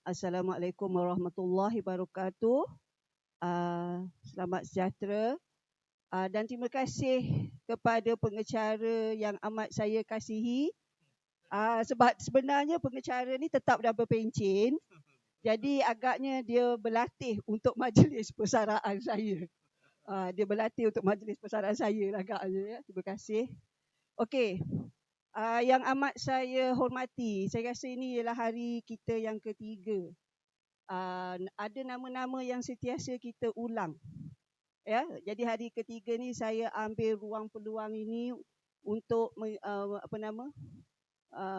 Assalamualaikum warahmatullahi wabarakatuh. Selamat sejahtera. Dan terima kasih kepada pengacara yang amat saya kasihi. Sebab sebenarnya pengacara ni tetap dah berpencen. Jadi agaknya dia berlatih untuk majlis persaraan saya. Dia berlatih untuk majlis persaraan saya agaknya. Terima kasih. Okey. Yang amat saya hormati, saya rasa ini ialah hari kita yang ketiga. Ada nama-nama yang sentiasa kita ulang. Ya, jadi hari ketiga ni saya ambil ruang peluang ini untuk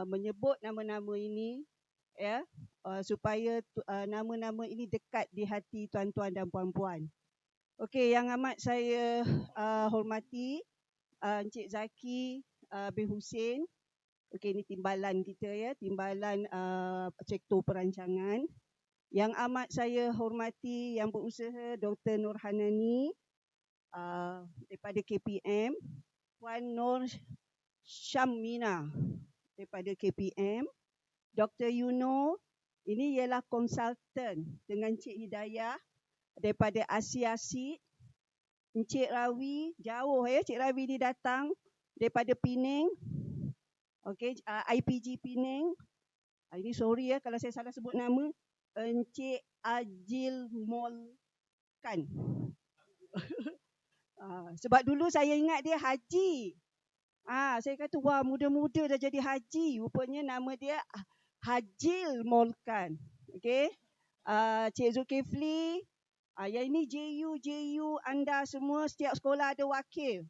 menyebut nama-nama ini, ya, supaya nama-nama ini dekat di hati tuan-tuan dan puan-puan. Okey, yang amat saya hormati Encik Zaki bin Hussein. Okey, ini timbalan kita, ya, timbalan sektor perancangan. Yang amat saya hormati yang berusaha Dr. Nur Hanani daripada KPM, Puan Nur Syamina daripada KPM, Dr. Yuno, ini ialah konsultan dengan Encik Hidayah daripada Asia Seed. Encik Rawi, jauh ya, Encik Rawi ni datang daripada Pening. Okey, IPG Pening. Ini sorry ya kalau saya salah sebut nama. Encik Ajil Molkan. Sebab dulu saya ingat dia Haji. Saya kata wah, muda-muda dah jadi haji. Rupanya nama dia Hajil Molkan. Okey. Cik Zulkifli, yang ini JU anda semua setiap sekolah ada wakil.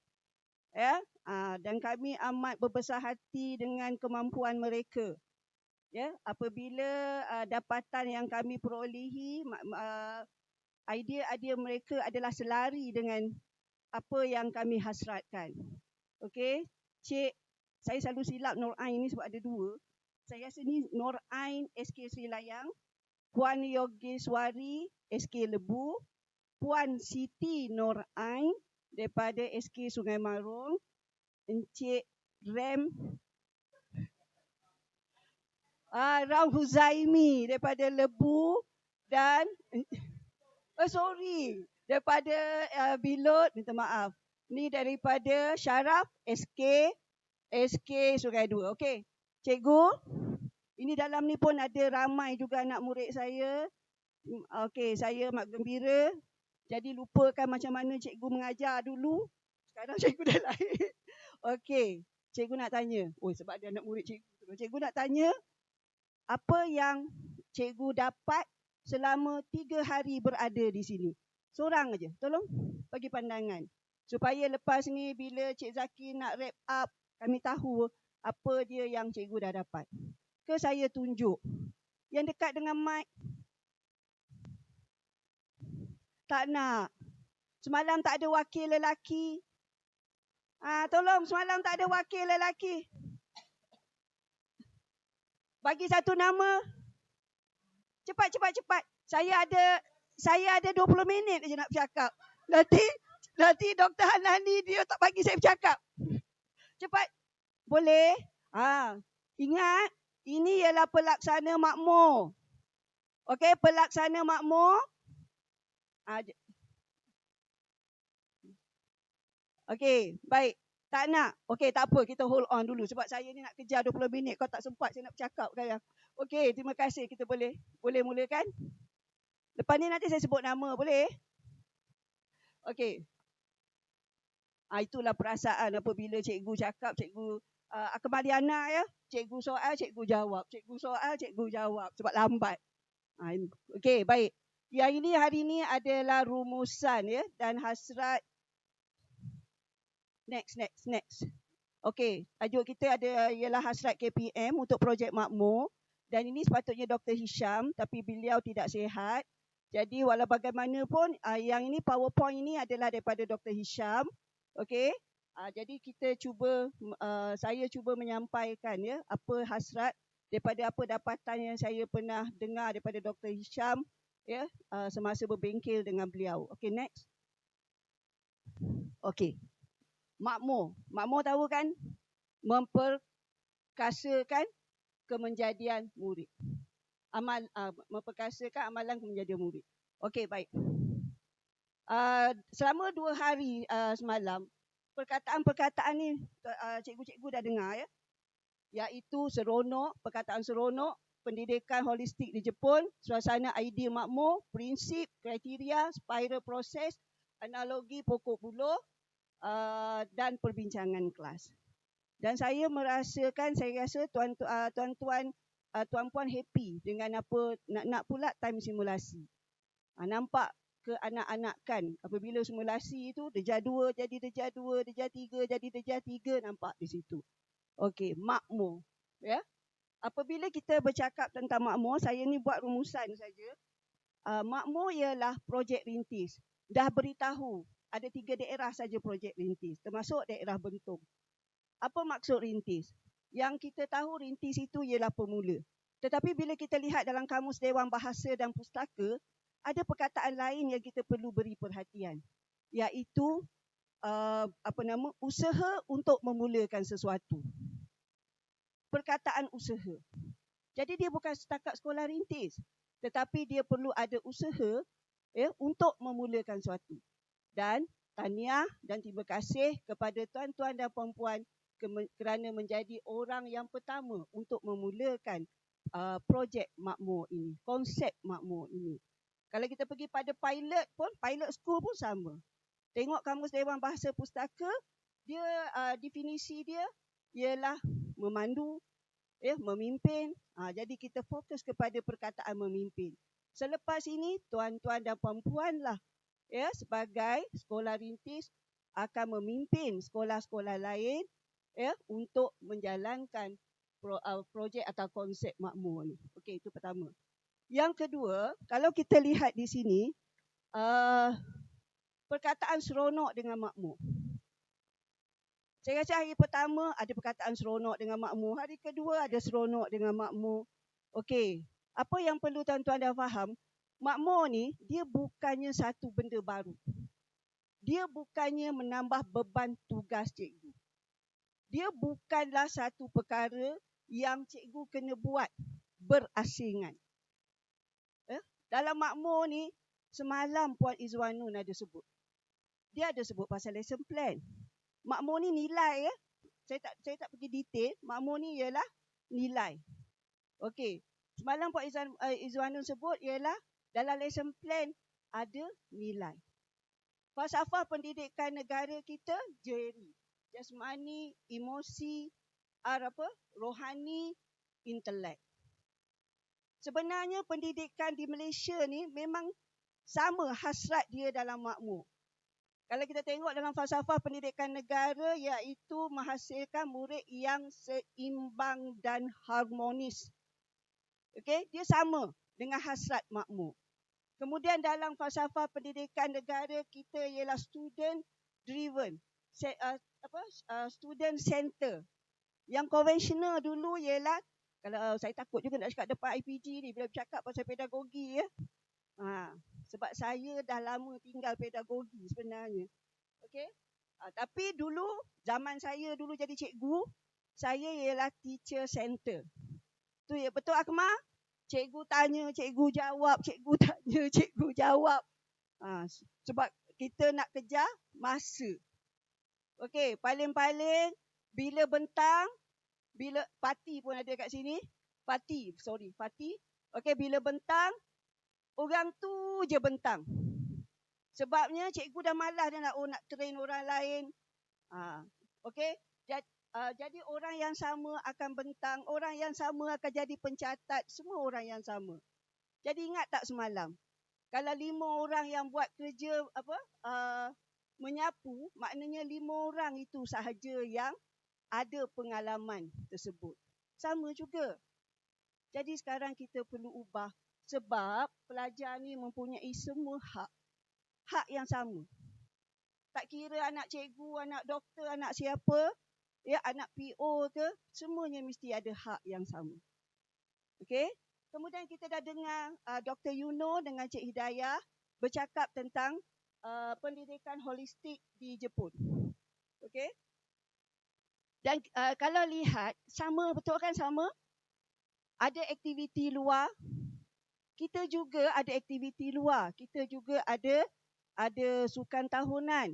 Ya. Dan kami amat berbesar hati dengan kemampuan mereka. Ya, apabila dapatan yang kami perolehi, idea-idea mereka adalah selari dengan apa yang kami hasratkan. Okey, Cik, saya selalu silap Nur Ain ni sebab ada dua. Saya rasa ni Nur Ain SK Sri Layang, Puan Yogeswari SK Lebu, Puan Siti Nur Ain daripada SK Sungai Marung, Encik Ram Ram Huzaimi daripada Lebu dan daripada Bilot, minta maaf. Ni daripada Syaraf SK Sungai Dua. Okey. Cikgu, ini dalam ni pun ada ramai juga anak murid saya. Okey, saya amat gembira. Jadi lupakan macam mana cikgu mengajar dulu. Sekarang cikgu dah lahir. Okey, cikgu nak tanya. Sebab ada anak murid cikgu. Cikgu nak tanya, apa yang cikgu dapat selama 3 hari berada di sini? Seorang aja, tolong bagi pandangan. Supaya lepas ni bila Cik Zaki nak wrap up, kami tahu apa dia yang cikgu dah dapat. Ke saya tunjuk? Yang dekat dengan mic? Tak nak. Semalam tak ada wakil lelaki. Tolong, semalam tak ada wakil lelaki. Bagi satu nama. Cepat. Saya ada 20 minit je nak bercakap. Nanti Dr. Hanani dia tak bagi saya bercakap. Cepat. Boleh? Ingat, ini ialah pelaksana makmur. Okey, pelaksana makmur. Okey, baik. Tak nak? Okey, tak apa. Kita hold on dulu. Sebab saya ni nak kejar 20 minit. Kau tak sempat saya nak bercakap sekarang. Okey, terima kasih. Kita boleh mulakan? Lepas ni nanti saya sebut nama. Boleh? Okey. Itulah perasaan apabila cikgu cakap, cikgu Akmaliana, ya. Cikgu soal, cikgu jawab. Cikgu soal, cikgu jawab. Sebab lambat. Okey, baik. Yang ini hari ini adalah rumusan, ya, dan hasrat. Next. Okey, tajuk kita ialah hasrat KPM untuk projek makmur. Dan ini sepatutnya Dr. Hisham, tapi beliau tidak sihat. Jadi walau bagaimanapun, yang ini PowerPoint ini adalah daripada Dr. Hisham. Okey, jadi saya cuba menyampaikan, ya, apa hasrat daripada apa dapatan yang saya pernah dengar daripada Dr. Hisham, ya, semasa berbengkel dengan beliau. Okey, next. Okey. Makmur tahu kan? Memperkasakan kemenjadian murid. memperkasakan amalan menjadi murid. Okey, baik. Selama 2 hari semalam, perkataan-perkataan ni cikgu-cikgu dah dengar ya. Iaitu seronok, perkataan seronok, pendidikan holistik di Jepun, suasana ideal makmur, prinsip, kriteria, spiral proses, analogi pokok buluh dan perbincangan kelas. Dan saya rasa tuan-puan happy dengan apa nak pula time simulasi. Nampak ke anak-anak apabila simulasi itu darjah 2 jadi darjah 2, darjah 3 jadi darjah 3, nampak di situ. Okey, makmur. Ya. Apabila kita bercakap tentang makmur, saya ni buat rumusan saja. Makmur ialah projek rintis. Dah beritahu ada 3 daerah saja projek rintis, termasuk daerah Bentong. Apa maksud rintis? Yang kita tahu rintis itu ialah pemula. Tetapi bila kita lihat dalam Kamus Dewan Bahasa dan Pustaka, ada perkataan lain yang kita perlu beri perhatian, iaitu usaha untuk memulakan sesuatu. Perkataan usaha. Jadi dia bukan setakat sekolah rintis, tetapi dia perlu ada usaha untuk memulakan sesuatu. Dan tahniah dan terima kasih kepada tuan-tuan dan puan-puan kerana menjadi orang yang pertama untuk memulakan projek makmur ini, konsep makmur ini. Kalau kita pergi pada pilot school pun sama. Tengok Kamus Dewan Bahasa Pustaka, dia definisi dia ialah memandu, memimpin. Jadi kita fokus kepada perkataan memimpin. Selepas ini tuan-tuan dan puan-puan lah sebagai sekolah rintis akan memimpin sekolah-sekolah lain untuk menjalankan projek atau konsep makmur ni. Okey, itu pertama. Yang kedua, kalau kita lihat di sini perkataan seronok dengan makmur. Saya rasa hari pertama ada perkataan seronok dengan makmur, hari kedua ada seronok dengan makmur. Okey, apa yang perlu tuan-tuan dah faham, makmur ni dia bukannya satu benda baru. Dia bukannya menambah beban tugas cikgu. Dia bukanlah satu perkara yang cikgu kena buat berasingan. Dalam makmur ni, semalam Puan Izwanun ada sebut. Dia ada sebut pasal lesson plan. Makmur ni nilai Saya tak pergi detail. Makmur ni ialah nilai. Okey. Semalam Puan Izwanun sebut ialah dalam lesson plan ada nilai. Falsafah pendidikan negara kita, JERI. Jasmani, emosi, rohani, intelek. Sebenarnya pendidikan di Malaysia ni memang sama hasrat dia dalam makmur. Kalau kita tengok dalam falsafah pendidikan negara, iaitu menghasilkan murid yang seimbang dan harmonis. Okey, dia sama dengan hasrat makmur. Kemudian dalam falsafah pendidikan negara kita ialah student driven, student center. Yang konvensional dulu ialah, kalau saya takut juga nak cakap depan IPG ni bila bercakap pasal pedagogi sebab saya dah lama tinggal pedagogi sebenarnya. Okey. Tapi dulu zaman saya dulu jadi cikgu, saya ialah teacher center. Tu ya betul Akmal? Cikgu tanya, cikgu jawab, cikgu tanya, cikgu jawab. Sebab kita nak kejar masa. Okey, paling-paling bila bentang, bila Pati pun ada kat sini. Pati. Okey, bila bentang, orang tu je bentang. Sebabnya cikgu dah malas dah nak train orang lain. Okey, jadi orang yang sama akan bentang, orang yang sama akan jadi pencatat, semua orang yang sama. Jadi ingat tak semalam? Kalau 5 orang yang buat kerja menyapu, maknanya 5 orang itu sahaja yang ada pengalaman tersebut. Sama juga. Jadi sekarang kita perlu ubah sebab pelajar ni mempunyai semua hak yang sama. Tak kira anak cikgu, anak doktor, anak siapa, anak PO ke, semuanya mesti ada hak yang sama. Okey? Kemudian kita dah dengar Dr. Yuno dengan Cik Hidayah bercakap tentang pendidikan holistik di Jepun. Okey? Dan kalau lihat, sama betul kan sama? Ada aktiviti luar, Kita juga ada aktiviti luar. Kita juga ada sukan tahunan.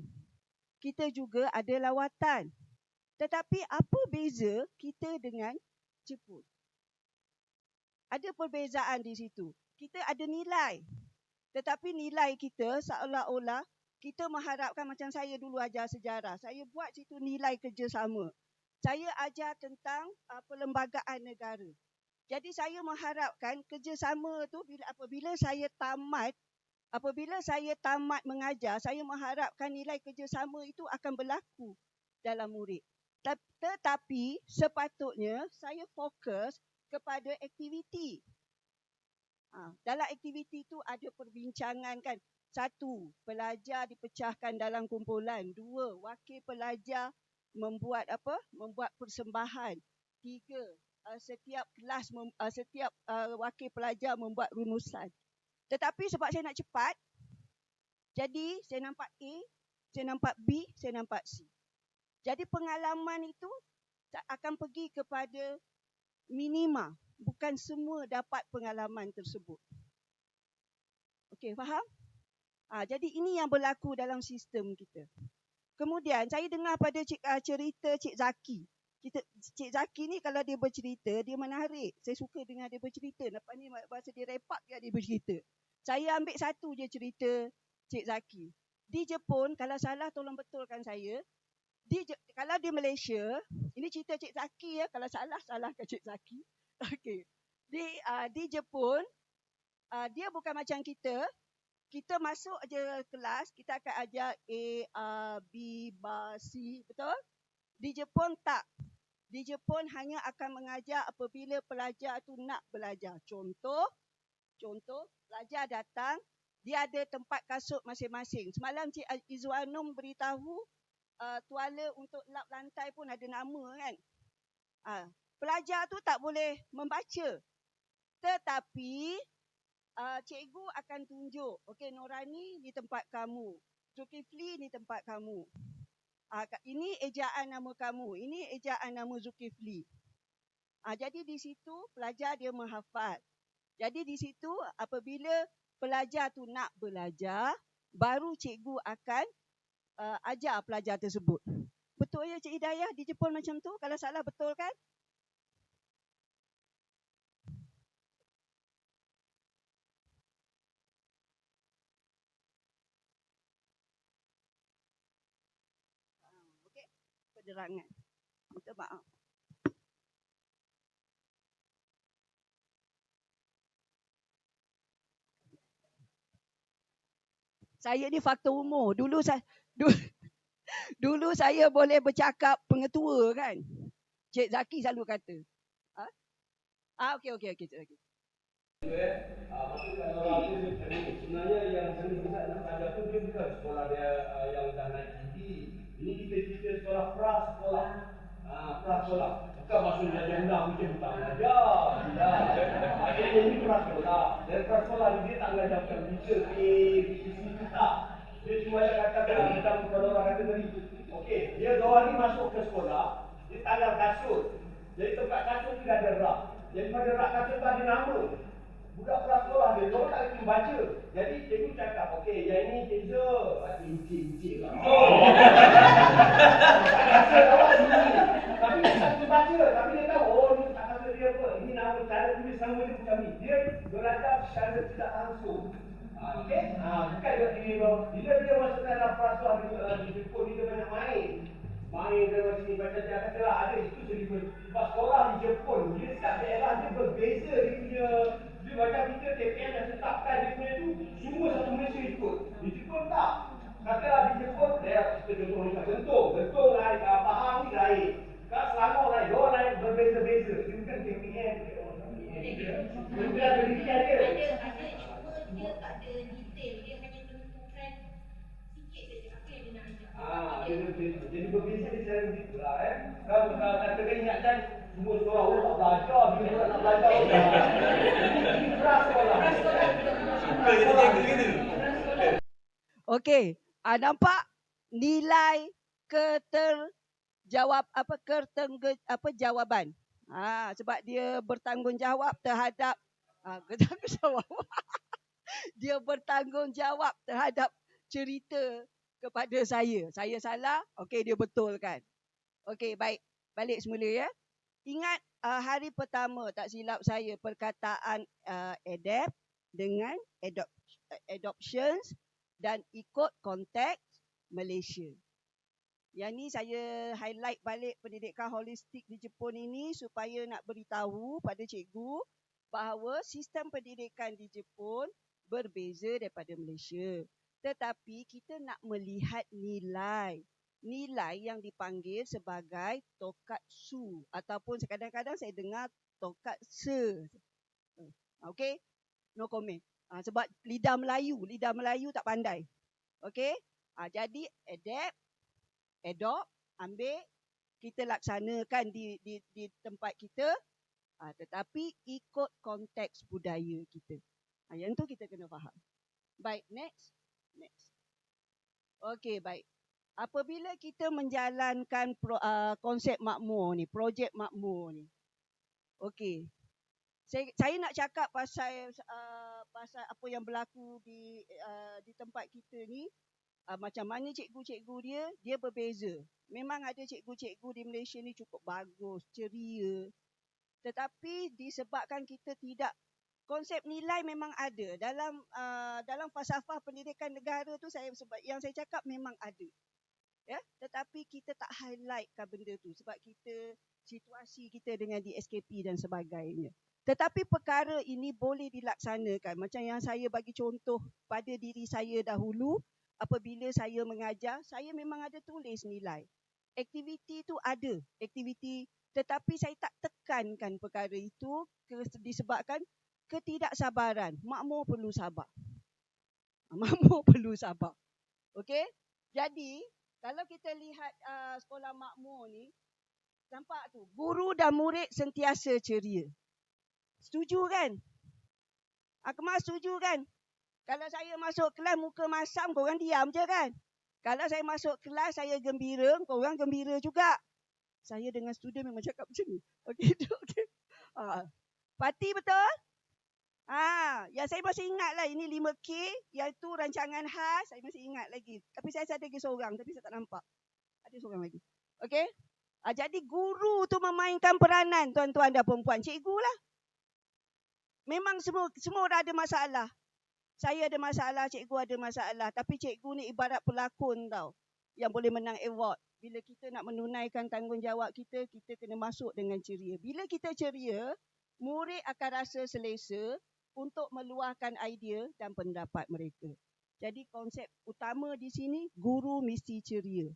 Kita juga ada lawatan. Tetapi apa beza kita dengan Jepun? Ada perbezaan di situ. Kita ada nilai. Tetapi nilai kita seolah-olah kita mengharapkan, macam saya dulu ajar sejarah. Saya buat situ nilai kerjasama. Saya ajar tentang perlembagaan negara. Jadi saya mengharapkan kerjasama tu apabila saya tamat mengajar, saya mengharapkan nilai kerjasama itu akan berlaku dalam murid. Tetapi sepatutnya saya fokus kepada aktiviti. Dalam aktiviti itu ada perbincangan kan. 1, pelajar dipecahkan dalam kumpulan. 2, wakil pelajar membuat persembahan. 3, setiap kelas setiap wakil pelajar membuat rumusan. Tetapi sebab saya nak cepat, jadi saya nampak A, saya nampak B, saya nampak C. Jadi pengalaman itu akan pergi kepada minima. Bukan semua dapat pengalaman tersebut. Okey, faham? Jadi ini yang berlaku dalam sistem kita. Kemudian saya dengar pada cerita Cik Zaki. Cik Zaki ni kalau dia bercerita, dia menarik. Saya suka dengar dia bercerita. Lepas ni bahasa dia repak dia bercerita. Saya ambil satu je cerita Cik Zaki. Di Jepun, kalau salah tolong betulkan saya. Kalau di Malaysia, ini cerita Cik Zaki ya. Kalau salah, salahkan Cik Zaki. Okey. Di Jepun, dia bukan macam kita. Kita masuk je kelas, kita akan ajar A, B, C, betul? Di Jepun tak. Di Jepun hanya akan mengajar apabila pelajar tu nak belajar. Contoh, pelajar datang, dia ada tempat kasut masing-masing. Semalam Cik Izwanum beritahu tuala untuk lap lantai pun ada nama kan. Pelajar tu tak boleh membaca. Tetapi cikgu akan tunjuk, okey Norani ni tempat kamu, Zulkifli ni tempat kamu. Ini ejaan nama kamu, ini ejaan nama Zulkifli. Jadi di situ pelajar dia menghafal. Jadi di situ apabila pelajar tu nak belajar, baru cikgu akan ajar pelajar tersebut. Betul ya Cik Hidayah, di Jepun macam tu? Kalau salah betul kan? Okey, penerangan. Minta maaf. Saya ni faktor umur. Dulu saya boleh bercakap pengetua kan. Cik Zaki selalu kata. Okey. Maksudnya kalau aku sebenarnya yang seni besar nak belajar tu dia bukan sekolah dia yang dah naik tinggi. Ini kita sekolah pra-sekolah. Pra-sekolah. Bukan maksudnya dia undang mungkin tak belajar. Akhirnya ini pra-sekolah. Dan pra-sekolah dia tak belajar macam bisa A, bisa C, tak. Dia cuma ada kata-kata macam kalau orang kata tadi. Okey, dia orang ni masuk ke sekolah, dia tanggal kasut. Jadi tempat kasut tu ada rak. Jadi pada rak kasut tu ada nama. Budak kelas sekolah dia, orang tak boleh baca. Jadi cikgu cakap, okey, yang ini Kenzo. Encik lah. Tak rasa awak sini. Tapi dia tak boleh baca. Tapi dia tahu, ni tak rasa dia apa. Ini nama cara tulis nama dia macam ni. Dia belajar secara tidak langsung. Okey? Bukan dia bila dia masukkan dalam perasuah di Jepun, dia banyak main. Main dari sini, baca dia kata lah, ada itu sebab sekolah di Jepun. Dia setiap daerah dia berbeza dia punya. Dia macam kita TPN dah tetapkan dia punya tu, semua satu Malaysia ikut. Di Jepun tak. Katalah di Jepun, kita contoh macam bentuk lain, Pahang ni lain. Kan Selangor lain, diorang lain berbeza-beza. Dia bukan TPN. Dia ada detail dia. Ada, cuma dia tak ada detail. Dia hanya tentukan sikit saja apa yang dia nak ajar. Jadi berbeza di cara begitu lah Kalau katakan ingatkan semua sekolah orang tak belajar, bila orang nak belajar ini keras sekolah. Suka jadi cikgu gitu. Okey, nampak nilai jawaban. Sebab dia bertanggungjawab terhadap Bertanggungjawab. Dia bertanggungjawab terhadap cerita kepada saya. Saya salah, okey dia betulkan. Okey, baik. Balik semula ya. Ingat hari pertama tak silap saya perkataan adapt dengan adoptions dan ikut konteks Malaysia. Yang ni saya highlight balik pendidikan holistik di Jepun ini supaya nak beritahu pada cikgu bahawa sistem pendidikan di Jepun berbeza daripada Malaysia. Tetapi kita nak melihat nilai. Nilai yang dipanggil sebagai tokatsu ataupun kadang-kadang saya dengar tokatsu. Okey? No comment. Sebab lidah Melayu tak pandai. Okey? Jadi adopt, ambil, kita laksanakan di tempat kita, tetapi ikut konteks budaya kita. Yang tu kita kena faham. Baik, next. Okey, baik. Apabila kita menjalankan konsep makmur ni, projek makmur ni. Okey. Saya nak cakap pasal apa yang berlaku di tempat kita ni. Macam mana cikgu-cikgu dia berbeza. Memang ada cikgu-cikgu di Malaysia ni cukup bagus, ceria. Tetapi disebabkan kita tidak, konsep nilai memang ada dalam falsafah pendidikan negara tu, yang saya cakap memang ada. Ya, tetapi kita tak highlightkan benda tu sebab situasi kita dengan DSKP dan sebagainya. Tetapi perkara ini boleh dilaksanakan. Macam yang saya bagi contoh pada diri saya dahulu, apabila saya mengajar, saya memang ada tulis nilai. Aktiviti tu ada, tetapi saya tak tekankan perkara itu disebabkan ketidaksabaran. Makmur perlu sabar. Okey? Jadi, kalau kita lihat sekolah makmur ni, nampak tu, guru dan murid sentiasa ceria. Setuju kan? Akmal setuju kan? Kalau saya masuk kelas muka masam, korang diam je kan? Kalau saya masuk kelas saya gembira, korang gembira juga. Saya dengan student memang cakap macam ni. Okey. Parti betul? Yang saya masih ingat lah, ini 5K, iaitu rancangan khas, saya masih ingat lagi. Tapi saya ada lagi seorang, tapi saya tak nampak. Ada seorang lagi. Okey? Jadi guru tu memainkan peranan, tuan-tuan dan perempuan. Cikgu lah. Memang semua orang ada masalah. Saya ada masalah, cikgu ada masalah. Tapi cikgu ni ibarat pelakon tau, yang boleh menang award. Bila kita nak menunaikan tanggungjawab kita, kita kena masuk dengan ceria. Bila kita ceria, murid akan rasa selesa untuk meluahkan idea dan pendapat mereka. Jadi konsep utama di sini, guru mesti ceria.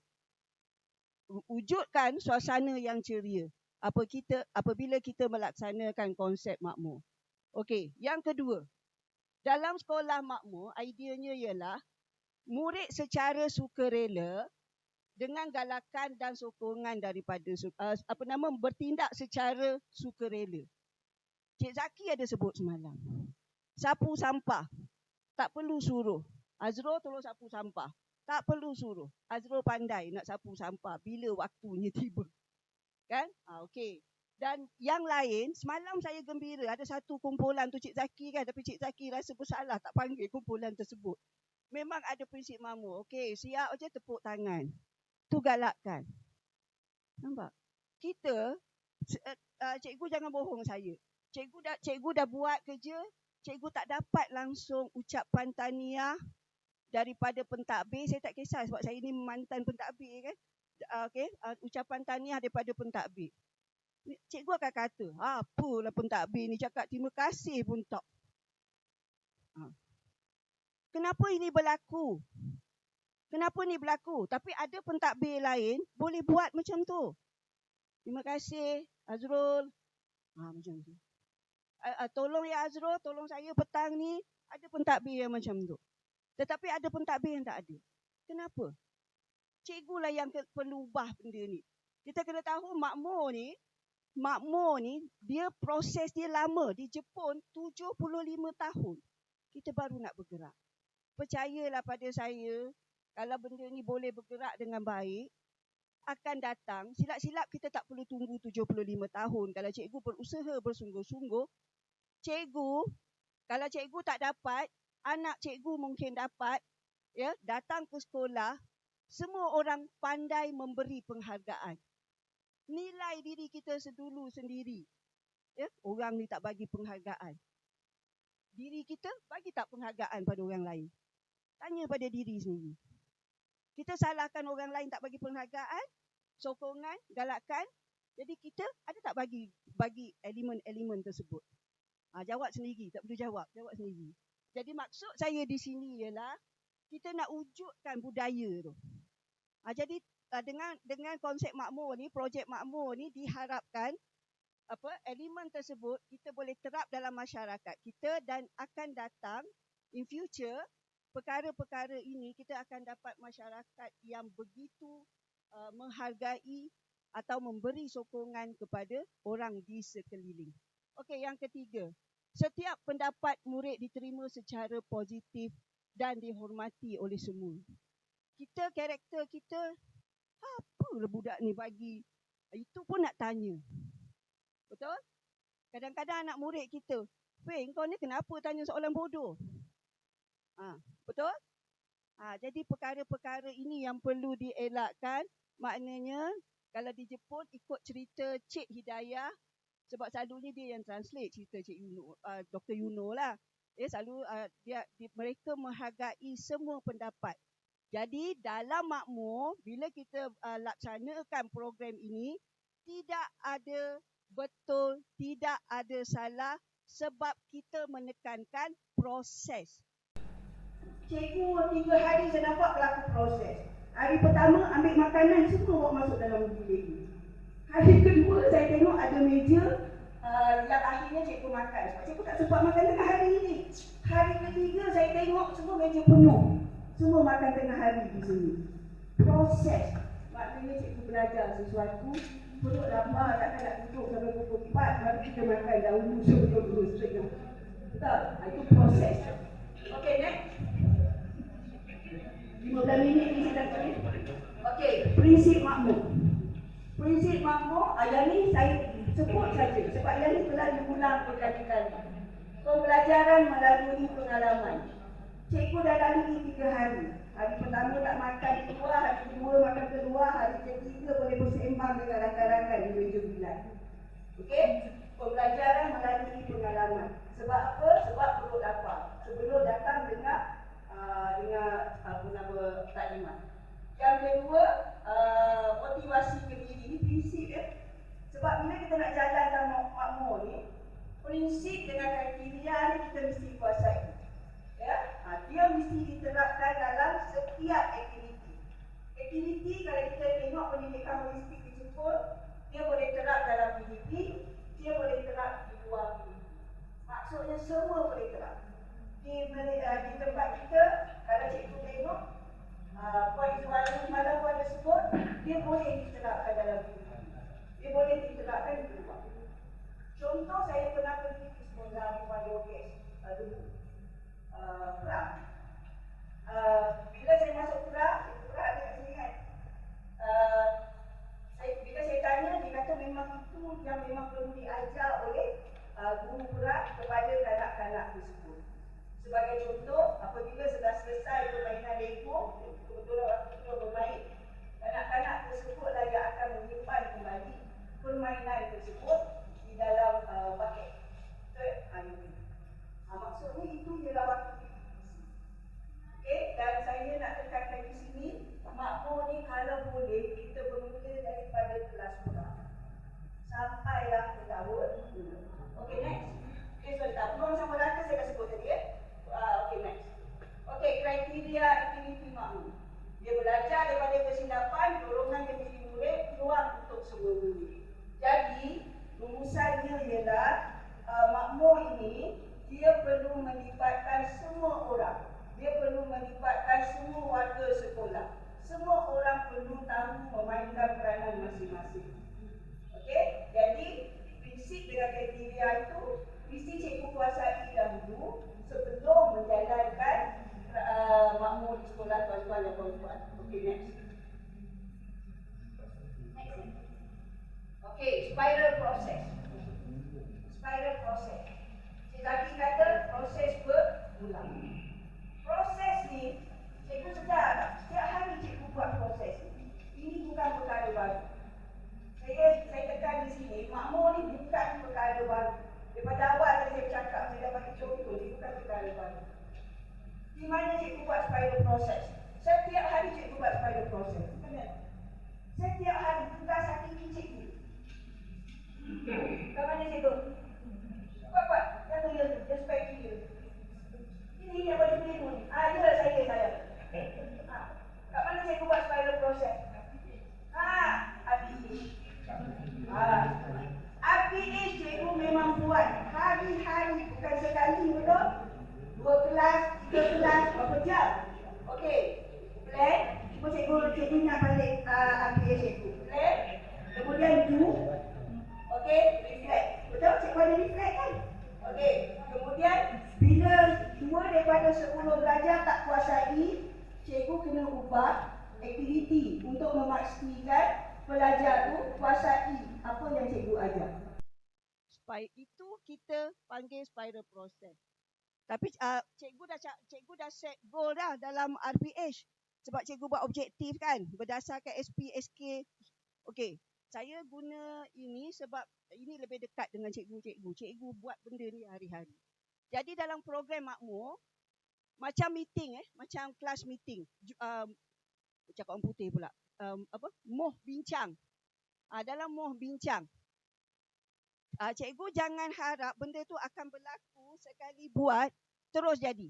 Wujudkan suasana yang ceria apabila kita melaksanakan konsep makmur. Okey, yang kedua, dalam sekolah makmur, ideanya ialah murid secara sukarela dengan galakan dan sokongan daripada bertindak secara sukarela. Cik Zaki ada sebut semalam. Sapu sampah, tak perlu suruh. Azrul tolong sapu sampah. Tak perlu suruh. Azrul pandai nak sapu sampah bila waktunya tiba. Kan? Okey. Dan yang lain, semalam saya gembira ada satu kumpulan tu Cik Zaki kan, tapi Cik Zaki rasa bersalah tak panggil kumpulan tersebut. Memang ada prinsip makmur. Okey, siap je tepuk tangan. Tu galakkan. Nampak? Kita, cikgu jangan bohong saya. Cikgu dah buat kerja, cikgu tak dapat langsung ucapan tahniah daripada pentadbir. Saya tak kisah sebab saya ni mantan pentadbir kan. Okey, ucapan tahniah daripada pentadbir. Cikgu akan kata, apalah pentadbir ni cakap terima kasih pun tak. Kenapa ini berlaku? Tapi ada pentadbir lain boleh buat macam tu. Terima kasih Azrul. Macam tu. Tolong ya Azrul, tolong saya petang ni. Ada pentadbir yang macam tu. Tetapi ada pentadbir yang tak ada. Kenapa? Cikgu lah yang perlu ubah benda ni. Kita kena tahu makmur ni dia proses dia lama. Di Jepun 75 tahun kita baru nak bergerak. Percayalah pada saya, kalau benda ni boleh bergerak dengan baik, akan datang, silap-silap kita tak perlu tunggu 75 tahun. Kalau cikgu berusaha bersungguh-sungguh, cikgu, kalau cikgu tak dapat, anak cikgu mungkin dapat, ya, datang ke sekolah, semua orang pandai memberi penghargaan. Nilai diri kita dulu sendiri. Ya, orang ni tak bagi penghargaan. Diri kita bagi tak penghargaan pada orang lain? Tanya pada diri sendiri. Kita salahkan orang lain tak bagi penghargaan, sokongan, galakan. Jadi kita ada tak bagi elemen-elemen tersebut? Jawab sendiri, tak perlu jawab sendiri. Jadi maksud saya di sini ialah kita nak wujudkan budaya tu. Jadi dengan konsep makmur ni, projek makmur ni diharapkan elemen tersebut kita boleh terap dalam masyarakat kita, dan akan datang in future perkara-perkara ini kita akan dapat masyarakat yang begitu menghargai atau memberi sokongan kepada orang di sekeliling. Okey, yang ketiga, setiap pendapat murid diterima secara positif dan dihormati oleh semua. Karakter kita, apalah budak ni bagi, itu pun nak tanya. Betul? Kadang-kadang anak murid kita, "Weh, kau ni kenapa tanya soalan bodoh?" Betul? Jadi perkara-perkara ini yang perlu dielakkan. Maknanya kalau dijemput ikut cerita Cik Hidayah, sebab selalunya dia yang translate cerita Cik Yuno, Dr. Yuno lah. Selalu mereka menghargai semua pendapat. Jadi dalam makmur, bila kita laksanakan program ini, tidak ada betul, tidak ada salah, sebab kita menekankan proses. Cikgu 3 hari saya nampak pelaku proses. Hari pertama ambil makanan, semua bawa masuk dalam bilik. Hari kedua saya tengok ada meja yang akhirnya cikgu makan. Sebab cikgu tak sempat makan tengah hari ini. Hari ketiga saya tengok semua meja penuh. Semua makan tengah hari di sini. Proses. Maknanya cikgu belajar sesuatu, perut lapar, takkan nak duduk sampai pukul 4, baru kita makan dahulu sebelum terus setengah. Betul? Itu proses. Okey, next. 15 minit ni kita tak. Okey, prinsip makmur. Prinsip makmur, yang ni saya sebut saja sebab yang ni telah diulang berkali-kali. Pembelajaran melalui pengalaman. Cikgu dah lalui 3 hari. Hari pertama tak makan di luar, hari kedua makan keluar, hari ketiga boleh bersembang dengan rakan-rakan di meja bilik. Okey? Pembelajaran melalui pengalaman. Sebab apa? Sebab perut lapar. Sebelum datang dengan taklimat. Yang kedua, motivasi ke diri. Ini prinsip ya. Sebab bila kita nak jalan dalam makmur ni, prinsip dengan kriteria ni kita mesti kuasai. Ya? Dia mesti diterapkan dalam setiap aktiviti. Aktiviti kalau kita tengok pendidikan holistik disebut, dia boleh terap dalam PDP, dia boleh terap di luar PDP. Maksudnya semua boleh terap. Di tempat kita, kalau cikgu tengok, Puan Izzuara malam pun ada sebut, dia boleh diterapkan dalam PDP. Dia boleh diterapkan di luar. Contoh, saya pernah pergi ke sekolah Puan Yoges dulu. Perang. Bila saya masuk perang dekat sini kan, bila saya tanya, dia kata memang itu yang memang perlu diajar oleh guru perang kepada kanak-kanak tersebut. Sebagai contoh, apabila sudah selesai permainan Lego, kebetulan waktu itu bermain, kanak-kanak tersebutlah yang akan menyimpan kembali permainan tersebut di dalam paket. Maksudnya itu ialah waktu. Okey, dan saya nak tekankan di sini, makmur ni kalau boleh kita bermula daripada kelas kurang sampailah ke tahun 2. Okey, next. Okey, sorry, tak peluang sama rata saya dah sebut tadi okey, next. Okey, kriteria aktiviti makmur. Dia belajar daripada kesilapan, dorongan ke diri murid, peluang untuk semua murid. Jadi, rumusannya ialah makmur ini dia perlu melibatkan semua orang. Dia perlu melibatkan semua warga sekolah. Semua orang perlu tahu memainkan peranan masing-masing. Okey? Jadi, prinsip dengan kriteria itu mesti cikgu kuasai dahulu sebelum menjalankan makmur di sekolah tuan-tuan dan puan-puan. Okey, next. Okey, spiral process. Spiral process. Zaki kata proses berulang. Proses ni, cikgu sedar tak? Setiap hari cikgu buat proses ni. Ini bukan perkara baru. Saya tekan di sini, makmur ni bukan perkara baru. Daripada awal tadi saya bercakap, saya dah bagi contoh, ini bukan perkara baru. Di mana cikgu buat spiral proses? Setiap hari cikgu buat spiral proses. Setiap hari tugas hakiki cikgu. Kat mana cikgu? Buat. Yang dia tu, dia spek dia. Ini yang bagi cikgu ni. Ya saya. Kat mana cikgu buat spiral proses? RPH cikgu memang buat hari-hari, bukan sekali, betul? 2 kelas, 3 kelas, berapa jam? Okey, plan. Cuba cikgu ingat balik RPH cikgu. Plan, kemudian do. Okey, reflect. Betul? Cikgu ada reflect kan? Okey, kemudian bila 2 daripada 10 belajar tak kuasai, cikgu kena ubah aktiviti untuk memastikan pelajar tu kuasai apa yang cikgu ajar. Itu kita panggil spiral process. Tapi cikgu dah set goal dah dalam RPH. Sebab cikgu buat objektif kan, berdasarkan SP, SK. Okey, saya guna ini sebab ini lebih dekat dengan cikgu. Cikgu buat benda ni hari-hari. Jadi dalam program makmur, macam meeting macam kelas meeting. Cakap orang putih pula. Moh bincang. Dalam moh bincang, cikgu jangan harap benda tu akan berlaku sekali buat terus jadi.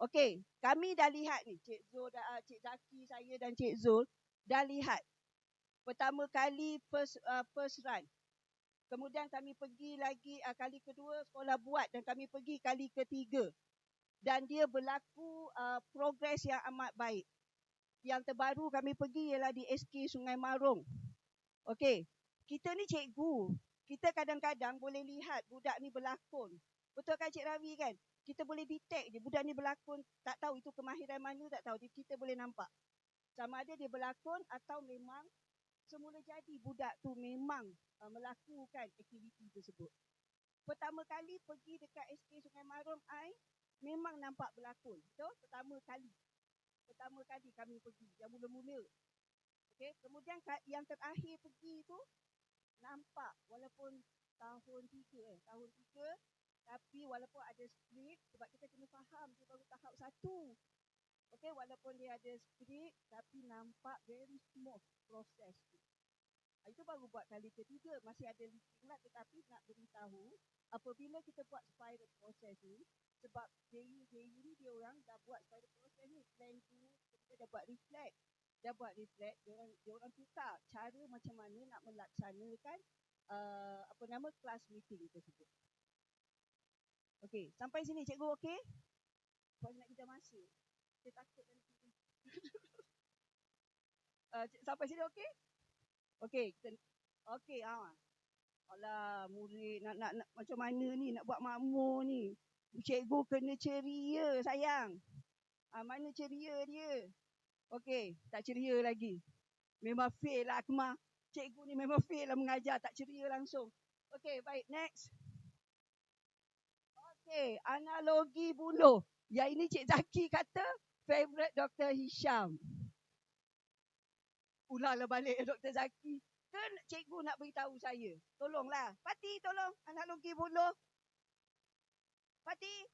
Okey, kami dah lihat ni, Cik Zul, Cik Zaki, saya dan Cik Zul dah lihat. Pertama kali first run. Kemudian kami pergi lagi kali kedua sekolah buat, dan kami pergi kali ketiga. Dan dia berlaku progres yang amat baik. Yang terbaru kami pergi ialah di SK Sungai Marung. Okey, kita ni cikgu. Kita kadang-kadang boleh lihat budak ni berlakon. Betul kan Cik Ravi kan? Kita boleh detect je budak ni berlakon. Tak tahu itu kemahiran mana, tak tahu. Kita boleh nampak. Sama ada dia berlakon atau memang semula jadi budak tu memang melakukan aktiviti tersebut. Pertama kali pergi dekat SK Sungai Marung, memang nampak berlakon. Betul? Pertama kali kami pergi. Yang mula-mula. Okay? Kemudian yang terakhir pergi tu, nampak walaupun tahun 3, tapi walaupun ada skrip, sebab kita kena faham dia baru tahap 1. Okey, walaupun dia ada skrip, tapi nampak very smooth proses tu. Itu baru buat kali ketiga, masih ada listing lah, tetapi nak beritahu apabila kita buat spiral proses ni, sebab JU ni dia orang dah buat spiral proses ni, plan dulu, kita dah buat reflect, dia orang tukar cara macam mana nak melaksanakan class meeting tersebut. Okey, sampai sini cikgu okey? Sebab nak kita masa. Saya takut nanti. Sampai sini okey? Okey, okey. Alah, murid nak macam mana ni nak buat makmur ni? Cikgu kena ceria sayang. Mana ceria dia? Okey, tak ceria lagi. Memang fail lah Akmal. Cikgu ni memang fail lah mengajar, tak ceria langsung. Okey, baik, next. Okey, analogi buluh. Yang ini Cik Zaki kata favorite Dr. Hisham. Ulanglah balik Dr. Zaki. Kan cikgu nak beritahu saya. Tolonglah. Pati tolong analogi buluh. Pati.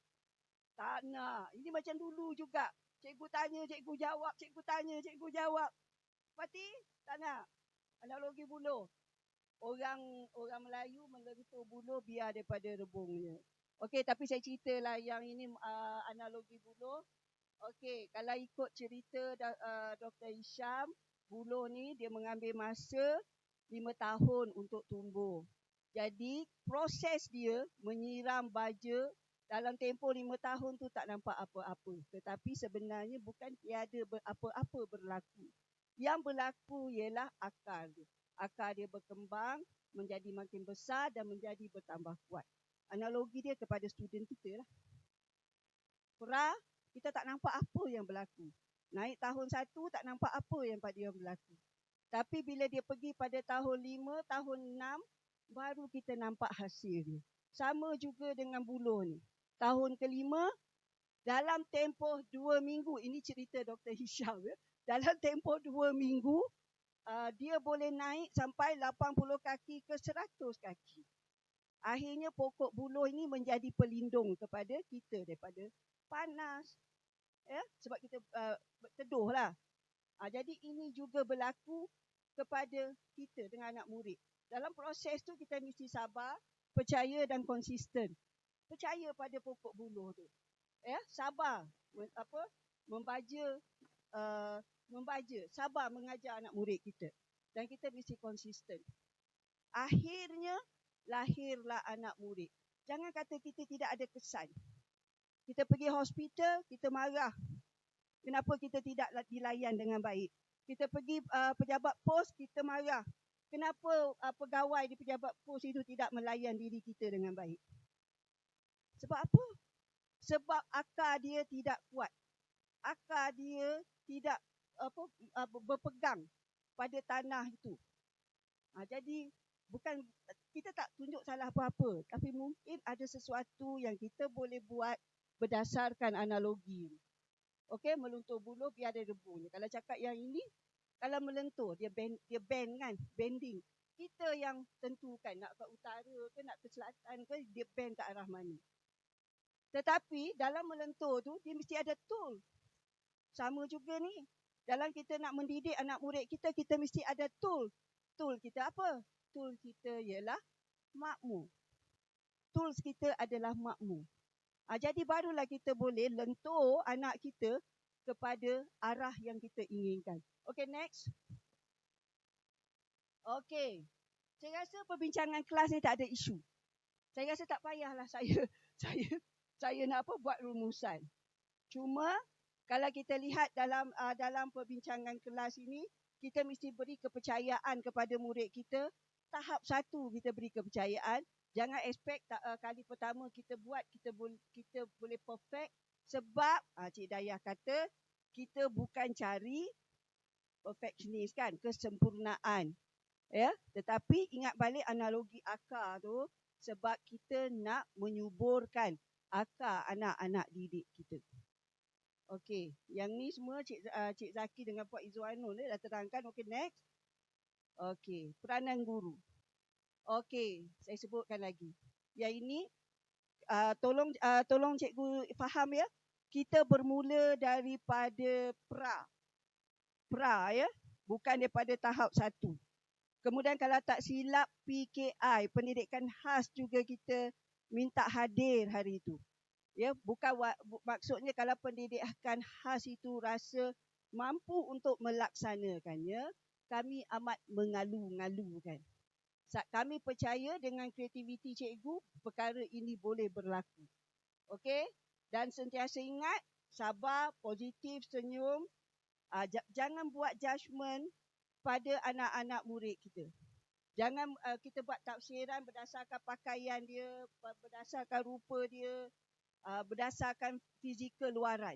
Tak nak. Ini macam dulu juga. Cikgu tanya, cikgu jawab. Cikgu tanya, cikgu jawab. Pati. Tak nak. Analogi buluh. Orang Melayu melentur buluh biar daripada rebungnya. Okey, tapi saya ceritalah yang ini analogi buluh. Okey, kalau ikut cerita Dr. Hisham, buluh ni dia mengambil masa 5 tahun untuk tumbuh. Jadi, proses dia menyiram baja dalam tempoh 5 tahun tu tak nampak apa-apa. Tetapi sebenarnya bukan tiada apa-apa berlaku. Yang berlaku ialah akar dia. Akar dia berkembang, menjadi makin besar dan menjadi bertambah kuat. Analogi dia kepada student kita lah. Kita tak nampak apa yang berlaku. Naik tahun 1 tak nampak apa yang pada yang berlaku. Tapi bila dia pergi pada tahun 5, tahun 6, baru kita nampak hasil dia. Sama juga dengan buluh ni. Tahun kelima, dalam tempoh 2 minggu, ini cerita Dr. Hisham ya. Dalam tempoh 2 minggu, dia boleh naik sampai 80 kaki ke 100 kaki. Akhirnya pokok buluh ini menjadi pelindung kepada kita daripada panas. Ya, sebab kita teduh lah. Jadi ini juga berlaku kepada kita dengan anak murid. Dalam proses tu kita mesti sabar, percaya dan konsisten. Percaya pada pokok buluh tu. Ya, sabar membaja, sabar mengajar anak murid kita. Dan kita mesti konsisten. Akhirnya lahirlah anak murid. Jangan kata kita tidak ada kesan. Kita pergi hospital, kita marah. Kenapa kita tidak dilayan dengan baik? Kita pergi pejabat pos, kita marah. Kenapa pegawai di pejabat pos itu tidak melayan diri kita dengan baik? Sebab apa? Sebab akar dia tidak kuat. Akar dia tidak berpegang pada tanah itu. Jadi bukan kita tak tunjuk salah apa-apa, tapi mungkin ada sesuatu yang kita boleh buat berdasarkan analogi. Okey, meluntur buluh biar ada debunya. Kalau cakap yang ini, kalau melentur dia bend kan, bending. Kita yang tentukan nak ke utara ke nak ke selatan ke, dia bend ke arah mana. Tetapi dalam melentur tu dia mesti ada tool. Sama juga ni. Dalam kita nak mendidik anak murid kita, kita mesti ada tool. Tool kita apa? Tool kita ialah makmur. Tools kita adalah makmur. Jadi barulah kita boleh lentur anak kita kepada arah yang kita inginkan. Okay, next. Okay. Saya rasa perbincangan kelas ni tak ada isu. Saya rasa tak payahlah saya nak buat rumusan. Cuma kalau kita lihat dalam perbincangan kelas ini, kita mesti beri kepercayaan kepada murid kita. Tahap 1 kita beri kepercayaan. Jangan expect kali pertama kita buat kita boleh perfect, sebab Cik Dayah kata kita bukan cari perfectionist kan, kesempurnaan. Ya, tetapi ingat balik analogi akar tu, sebab kita nak menyuburkan akar anak-anak didik kita. Okey, yang ni semua Cik Zaki dengan Puan Izzuanul dah terangkan. Okey, next. Okey, peranan guru. Okey, saya sebutkan lagi. Yang ini tolong cikgu faham ya. Kita bermula daripada pra ya, bukan daripada tahap 1. Kemudian kalau tak silap PKI, pendidikan khas juga kita minta hadir hari itu. Ya, bukan maksudnya kalau pendidikan khas itu rasa mampu untuk melaksanakannya, kami amat mengalu-ngalukan. Kami percaya dengan kreativiti cikgu, perkara ini boleh berlaku. Okey? Dan sentiasa ingat, sabar, positif, senyum. Jangan buat judgement pada anak-anak murid kita. Jangan kita buat tafsiran berdasarkan pakaian dia, berdasarkan rupa dia, berdasarkan fizikal luaran.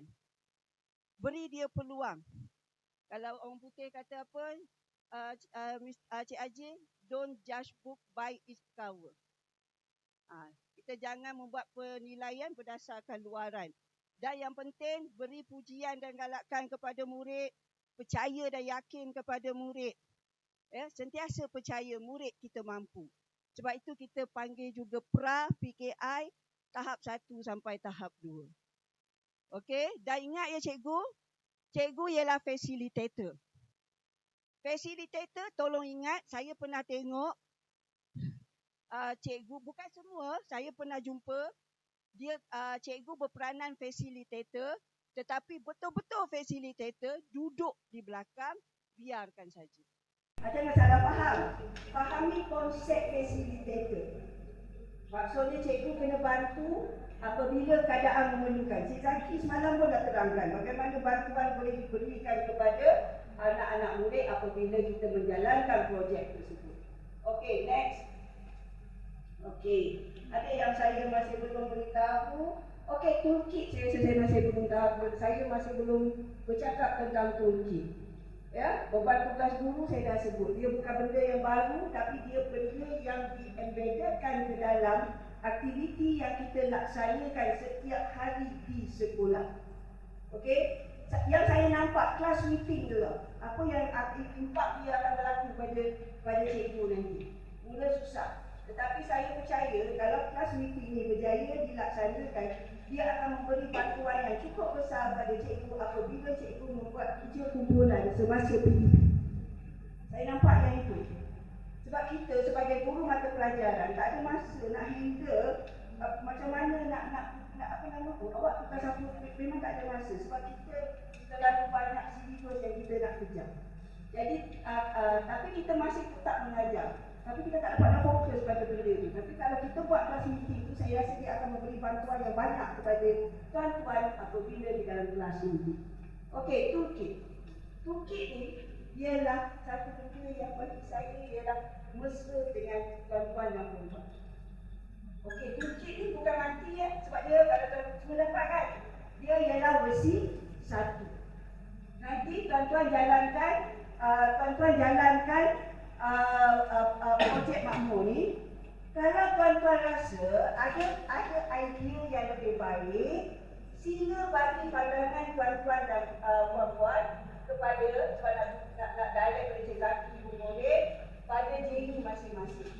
Beri dia peluang. Kalau orang putih kata apa, Cik Haji, don't judge book by its cover. Kita jangan membuat penilaian berdasarkan luaran. Dan yang penting, beri pujian dan galakan kepada murid, percaya dan yakin kepada murid. Ya, sentiasa percaya murid kita mampu. Sebab itu kita panggil juga PKI tahap 1 sampai tahap 2. Okey, dan ingat ya cikgu ialah facilitator. Facilitator, tolong ingat, saya pernah tengok cikgu, bukan semua, saya pernah jumpa dia cikgu berperanan facilitator, tetapi betul-betul facilitator duduk di belakang, biarkan saja. Jangan salah faham. Fahami konsep facilitator. Maksudnya cikgu kena bantu apabila keadaan memerlukan. Cik Zaki semalam pun dah terangkan bagaimana bantuan boleh diberikan kepada anak-anak murid apabila kita menjalankan projek tersebut. Okey, next. Okey, ada yang saya masih belum beritahu. Okey, toolkit saya masih belum tahu. Saya masih belum bercakap tentang toolkit. Ya, beban tugas guru saya dah sebut. Dia bukan benda yang baru, tapi dia benda yang di-embeddedkan ke dalam aktiviti yang kita laksanakan setiap hari di sekolah. Okey, yang saya nampak kelas meeting tu lah. Apa yang impak dia akan berlaku pada cikgu nanti. Mula susah. Tetapi saya percaya kalau kelas meeting ni berjaya dilaksanakan, dia akan memberi bantuan yang cukup besar pada cikgu apabila cikgu membuat kerja kumpulan semasa PDP. Saya nampak yang itu. Sebab kita sebagai guru mata pelajaran tak ada masa nak handle macam mana nak apa nama tu, awak tukar sapu, memang tak ada masa sebab kita terlalu banyak silibus yang kita nak kejar. Jadi tapi kita masih tetap mengajar, tapi kita tak dapat fokus pada benda itu. Tapi kalau kita buat kelas meeting itu, saya rasa dia akan memberi bantuan yang banyak kepada tuan-tuan apabila di dalam kelas ini. Okey, toolkit. Toolkit ni ialah satu benda yang bagi saya ialah mesra dengan tuan-tuan dan puan-puan. Okey, toolkit ni bukan mati ya, sebab dia kalau tuan semua dapat kan, dia ialah versi 1. Nanti tuan-tuan jalankan projek makmur ni. Kalau tuan-tuan rasa ada idea yang lebih baik, sila bagi pandangan tuan-tuan dan puan-puan kepada nak direct pada Cik Zaki pun boleh, pada JU masing-masing.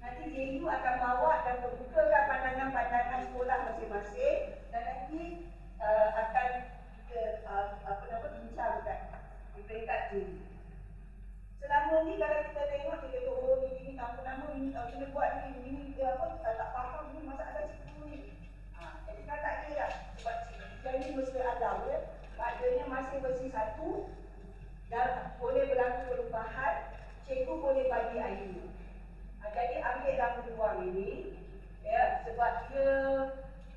Nanti JU akan bawa dan membukakan pandangan-pandangan sekolah masing-masing dan nanti akan bincangkan di peringkat JU. Selama ni kalau kita tengok kita kata oh ini nama ini kena buat ini tak faham ni masalah cikgu ni. Jadi kan tak ada lah sebab jadi mesti ada ya. Maknanya masih versi 1 dan boleh berlaku perubahan, cikgu boleh bagi idea. Jadi ambillah peluang ini ya, sebab dia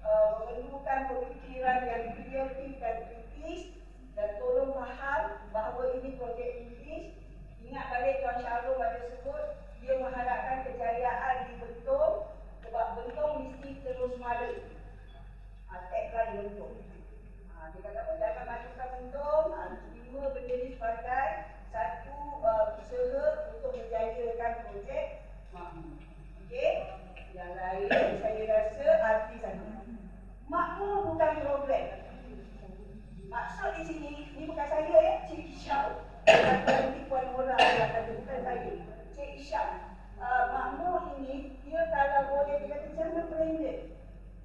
memerlukan pemikiran yang kreatif dan kritis dan tolong faham bahawa ini projek English. Ingat balik Tuan Syarul pada sebut dia mengharapkan kejayaan di Bentong sebab Bentong mesti terus mara. Tagline Bentong. Dia kata apa? Jangan majukan Bentong, terima benda ni sebagai satu usaha untuk menjayakan projek makmur. Okey? Yang lain saya rasa arti sana. Makmur bukan program. Maksud di sini, ni bukan saya ya, Cik Syam. Bukan Puan Nora yang kata, bukan saya. Cik Syam. Makmur ini, dia kalau boleh, dia kata jangan branded.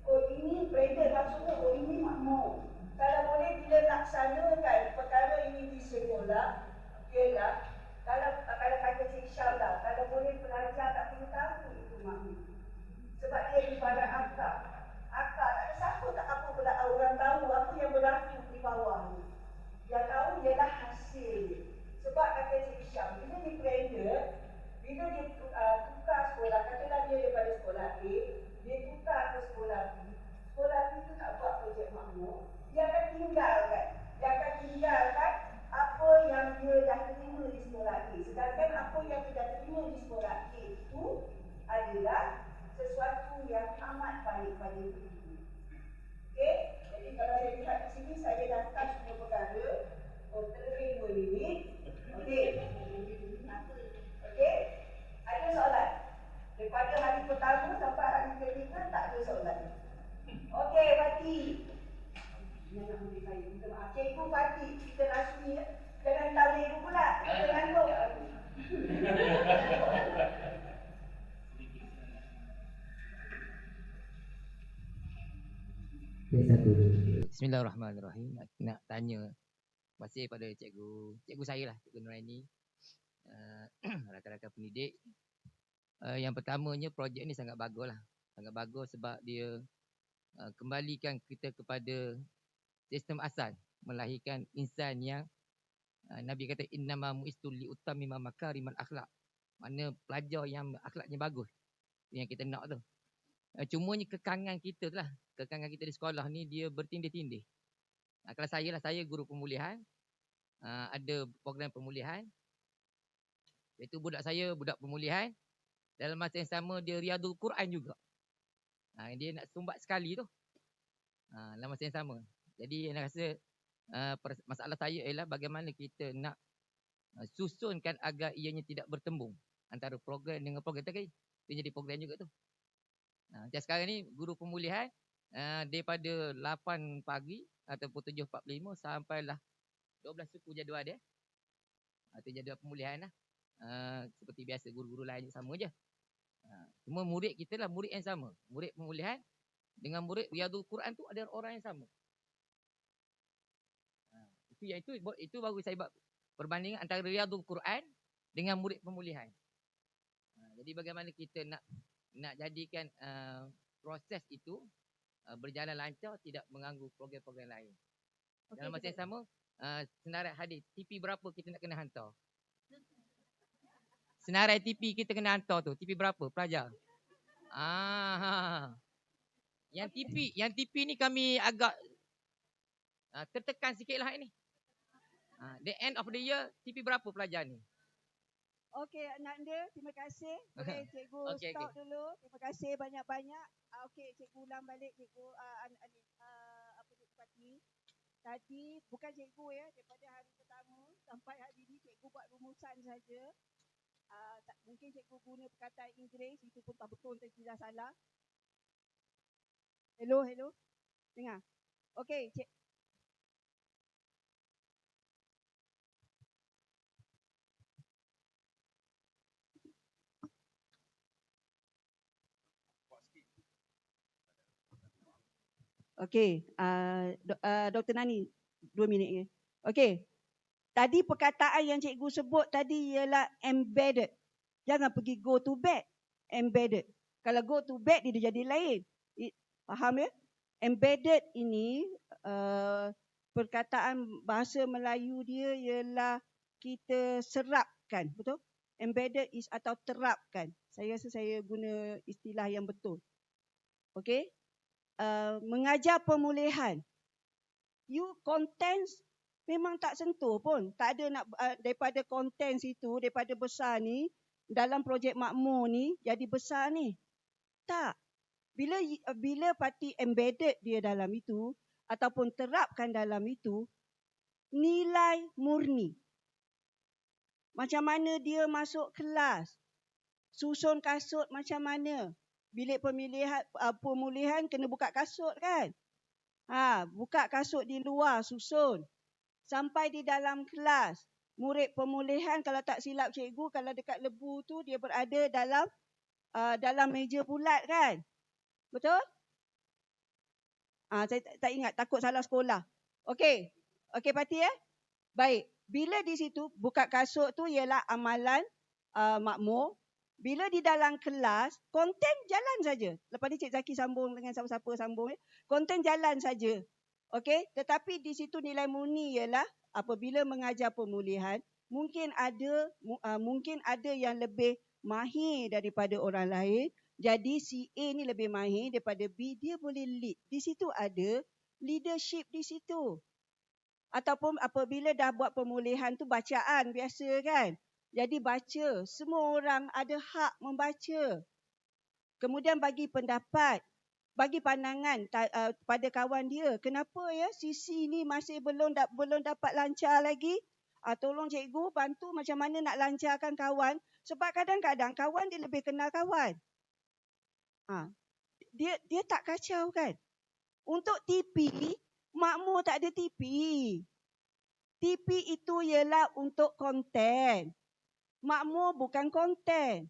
Oh ini branded, maksudnya oh ini makmur. Kalau boleh bila laksanakan perkara ini di sekolah, ialah kalau kata Cik Syam lah, kalau boleh pelajar tak perlu tahu itu makmur. Sebab dia ibarat akar. Akar, tak ada siapa tak apa pula orang tahu apa yang berlaku di bawah ni. Yang tahu ialah hasil dia. Sebab kata Cik Syam, bila dia branded, bila dia tukar sekolah, katalah dia daripada sekolah A, dia tukar ke sekolah B. Sekolah B tu tak buat projek makmur, dia akan tinggalkan. Dia akan tinggalkan apa yang dia dah terima di sekolah A. Sedangkan apa yang dia dah terima di sekolah A itu adalah sesuatu yang amat baik pada diri. Okey? Jadi kalau saya lihat di sini, saya daftar semua perkara. Terlebih 2 minit. Okey? Okey? Ada soalan? Daripada hari pertama sampai hari ketiga tak ada soalan. Okey, Fati. Yang nak beri saya, minta maaf. Cikgu Fati, kita rasmi ya. Jangan tahu dulu pula. Kita ngantuk. Bismillahirrahmanirrahim. Nak tanya masih pada cikgu saya lah, Cikgu Nuraini, rakan-rakan pendidik. Yang pertamanya projek ni sangat bagus lah. Sangat bagus sebab dia kembalikan kita kepada sistem asal, melahirkan insan yang Nabi kata innama mu'istu li utammima makarimal akhlak. Mana pelajar yang akhlaknya bagus, yang kita nak tu. Cumanya kekangan kita tu lah. Kekangan kita di sekolah ni dia bertindih-tindih. Kalau saya lah, saya guru pemulihan. Ada program pemulihan. Iaitu budak saya, budak pemulihan. Dalam masa yang sama dia Riyadul Quran juga. Dia nak sumbat sekali tu. Dalam masa yang sama. Jadi saya rasa masalah saya ialah bagaimana kita nak susunkan agar ianya tidak bertembung antara program dengan program tadi. Dia jadi program juga tu. Macam sekarang ni guru pemulihan daripada 8 pagi ataupun 7.45 sampailah 12 suku jadual dia. Itu jadual pemulihan lah. Seperti biasa guru-guru lain sama je. Cuma murid kita lah murid yang sama. Murid pemulihan dengan murid Riyadul Quran tu ada orang yang sama. Itu baru saya buat perbandingan antara Riyadul Quran dengan murid pemulihan. Jadi bagaimana kita nak jadikan proses itu berjalan lancar, tidak mengganggu program-program lain. Dalam masa yang sama, senarai hadis, TV berapa kita nak kena hantar? Senarai TV kita kena hantar tu, TV berapa pelajar? Yang TV ni kami agak tertekan sikit lah ini. The end of the year, TV berapa pelajar ni? Okey, Ananda, terima kasih. Boleh cikgu stop dulu. Terima kasih banyak-banyak. Okey, cikgu ulang balik cikgu Cikgu Pati. Tadi bukan cikgu ya, daripada hari pertama sampai hari ini cikgu buat rumusan saja. Mungkin cikgu guna perkataan Inggeris, itu pun tak betul, tidak salah. Hello. Dengar. Okey, Okey, Dr. Nani, 2 minit je. Okey, tadi perkataan yang cikgu sebut tadi ialah embedded. Jangan pergi go to bed, embedded. Kalau go to bed dia jadi lain. Faham ya? Embedded ini perkataan bahasa Melayu dia ialah kita serapkan, betul? Embedded is atau terapkan. Saya rasa saya guna istilah yang betul. Okey? Mengajar pemulihan. You contents memang tak sentuh pun. Tak ada nak daripada contents itu, daripada besar ni, dalam projek makmur ni, jadi besar ni. Tak. Bila parti embedded dia dalam itu, ataupun terapkan dalam itu, nilai murni. Macam mana dia masuk kelas, susun kasut macam mana. Bilik pemulihan kena buka kasut kan. Buka kasut di luar, susun. Sampai di dalam kelas. Murid pemulihan kalau tak silap cikgu, kalau dekat lebu tu dia berada dalam meja bulat kan. Betul? Saya tak ingat, takut salah sekolah. Okey Pati ya. Baik. Bila di situ buka kasut tu ialah amalan makmur. Bila di dalam kelas, konten jalan saja. Lepas ni Cik Zaki sambung dengan siapa-siapa sambung. Konten jalan saja. Okey, tetapi di situ nilai murni ialah apabila mengajar pemulihan, mungkin ada yang lebih mahir daripada orang lain. Jadi si A ni lebih mahir daripada B, dia boleh lead. Di situ ada leadership di situ. Ataupun apabila dah buat pemulihan tu bacaan biasa kan. Jadi baca, semua orang ada hak membaca. Kemudian bagi pendapat, bagi pandangan pada kawan dia. Kenapa ya sisi ni masih belum dapat lancar lagi? Tolong cikgu bantu macam mana nak lancarkan kawan. Sebab kadang-kadang kawan dia lebih kenal kawan. Dia tak kacau kan? Untuk TP, makmur tak ada TP. TP itu ialah untuk konten. Makmur bukan konten.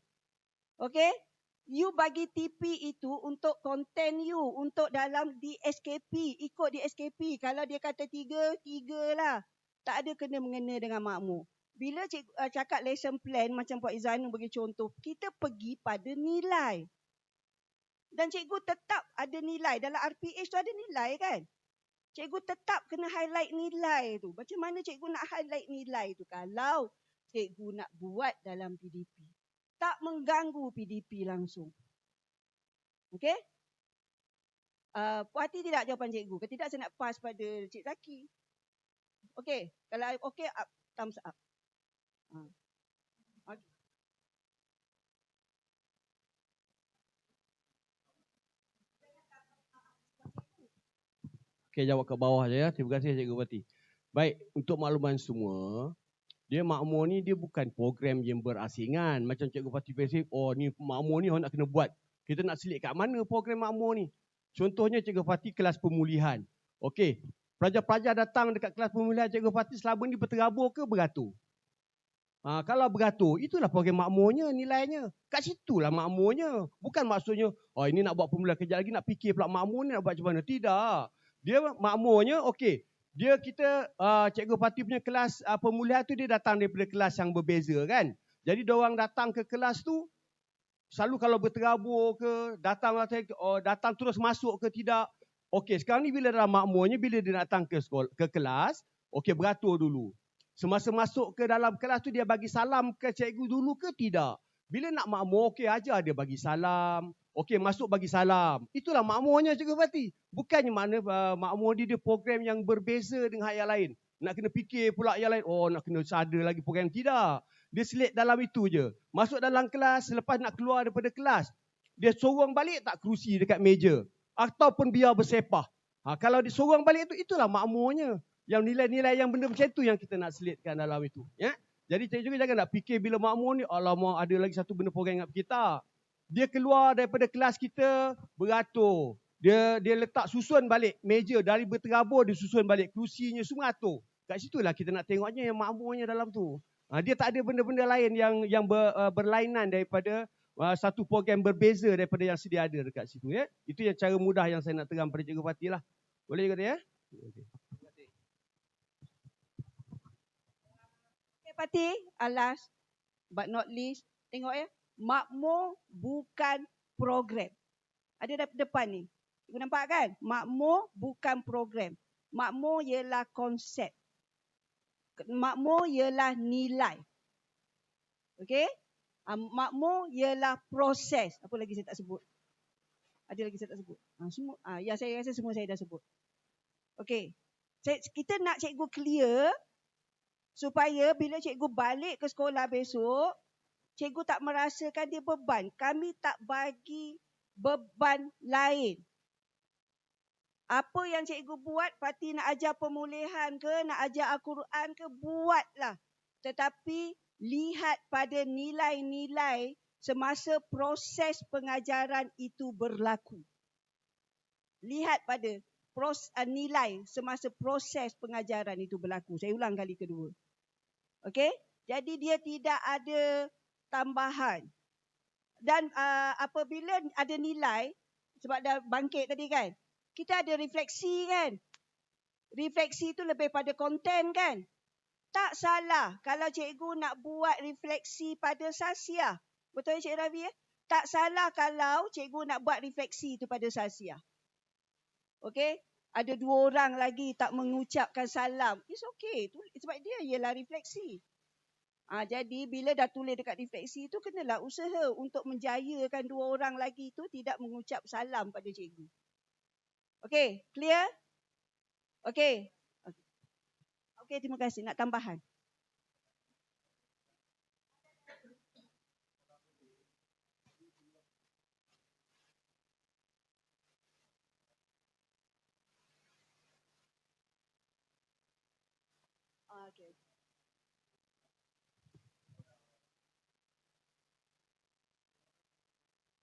Okey? You bagi TP itu untuk konten you. Untuk dalam di SKP. Ikut di SKP. Kalau dia kata 3 lah. Tak ada kena-mengena dengan makmur. Bila cikgu cakap lesson plan, macam Puan Izanu bagi contoh, kita pergi pada nilai. Dan cikgu tetap ada nilai. Dalam RPH tu ada nilai kan? Cikgu tetap kena highlight nilai tu. Macam mana cikgu nak highlight nilai tu? Kalau cikgu nak buat dalam PDP. Tak mengganggu PDP langsung. Okey? Puas hati tidak jawapan cikgu? Kalau tidak, saya nak pass pada Cik Zaki. Okey? Kalau okey, thumbs up. Okay. Okey, jawab ke bawah je ya. Terima kasih Cikgu Pati. Baik, untuk makluman semua, dia makmur ni dia bukan program yang berasingan. Macam Cikgu Pati basic, ni makmur ni orang nak kena buat Kita nak selit kat mana program makmur ni? Contohnya Cikgu Fatih kelas pemulihan. Okey, pelajar-pelajar datang dekat kelas pemulihan Cikgu Fatih selama ni berterabur ke beratur? Kalau beratur, itulah program makmurnya nilainya. Kat situlah makmurnya. Bukan maksudnya, ini nak buat pemulihan kejap lagi nak fikir pula makmur ni nak buat macam mana. Tidak. Dia makmurnya, okey. Dia Cikgu Fatih punya kelas pemulihan tu dia datang daripada kelas yang berbeza kan. Jadi diorang datang ke kelas tu, selalu kalau berterabur ke, datang terus masuk ke tidak. Okey, sekarang ni bila dalam makmurnya, bila dia datang ke kelas, okey beratur dulu. Semasa masuk ke dalam kelas tu dia bagi salam ke cikgu dulu ke tidak? Bila nak makmur, okey ajar dia bagi salam. Okey, masuk bagi salam. Itulah makmurnya Cikgu Fatih. Bukannya makna makmur dia program yang berbeza dengan yang lain. Nak kena fikir pula yang lain. Nak kena ada lagi program. Tidak. Dia selit dalam itu je. Masuk dalam kelas, selepas nak keluar daripada kelas, dia sorong balik tak kerusi dekat meja. Ataupun biar bersepah. Kalau dia sorong balik tu, itulah makmurnya. Yang nilai-nilai yang benda macam tu yang kita nak selitkan dalam itu. Ya? Jadi cikgu jangan nak fikir bila makmur ni, alamak ada lagi satu benda program ingat kita. Dia keluar daripada kelas kita, beratur. Dia letak susun balik meja. Dari berterabur, dia susun balik kerusinya, semua atur. Kat situlah kita nak tengoknya yang makmurnya dalam tu. Dia tak ada benda-benda lain yang berlainan daripada satu program berbeza daripada yang sedia ada dekat situ. Ya? Itu yang cara mudah yang saya nak terang pada Cikgu Fatih lah. Boleh kata ya? Okay. Fatih, last but not least, tengok ya, makmur bukan program. Ada depan ni. Cikgu nampak kan? Makmur bukan program. Makmur ialah konsep. Makmur ialah nilai. Okey? Makmur ialah proses. Apa lagi saya tak sebut? Ada lagi saya tak sebut? Semua. Ya, saya rasa semua saya dah sebut. Okey. Kita nak cikgu clear supaya bila cikgu balik ke sekolah besok, cikgu tak merasakan dia beban. Kami tak bagi beban lain. Apa yang cikgu buat, Fatih nak ajar pemulihan ke, nak ajar Al-Quran ke, buatlah. Tetapi lihat pada nilai-nilai semasa proses pengajaran itu berlaku. Lihat pada nilai semasa proses pengajaran itu berlaku. Saya ulang kali kedua. Okey? Jadi dia tidak ada tambahan. Dan apabila ada nilai, sebab dah bangkit tadi kan, kita ada refleksi kan. Refleksi itu lebih pada konten kan. Tak salah kalau cikgu nak buat refleksi pada sasiah. Betul ya Cik Ravi? Tak salah kalau cikgu nak buat refleksi itu pada sasiah. Okey? Ada 2 orang lagi tak mengucapkan salam. It's okay. Sebab dia ialah refleksi. Jadi bila dah tulis dekat refleksi itu, kenalah usaha untuk menjayakan 2 orang lagi itu tidak mengucap salam pada cikgu. Okey? Clear? Okey? Okey, terima kasih. Nak tambahan? Okay.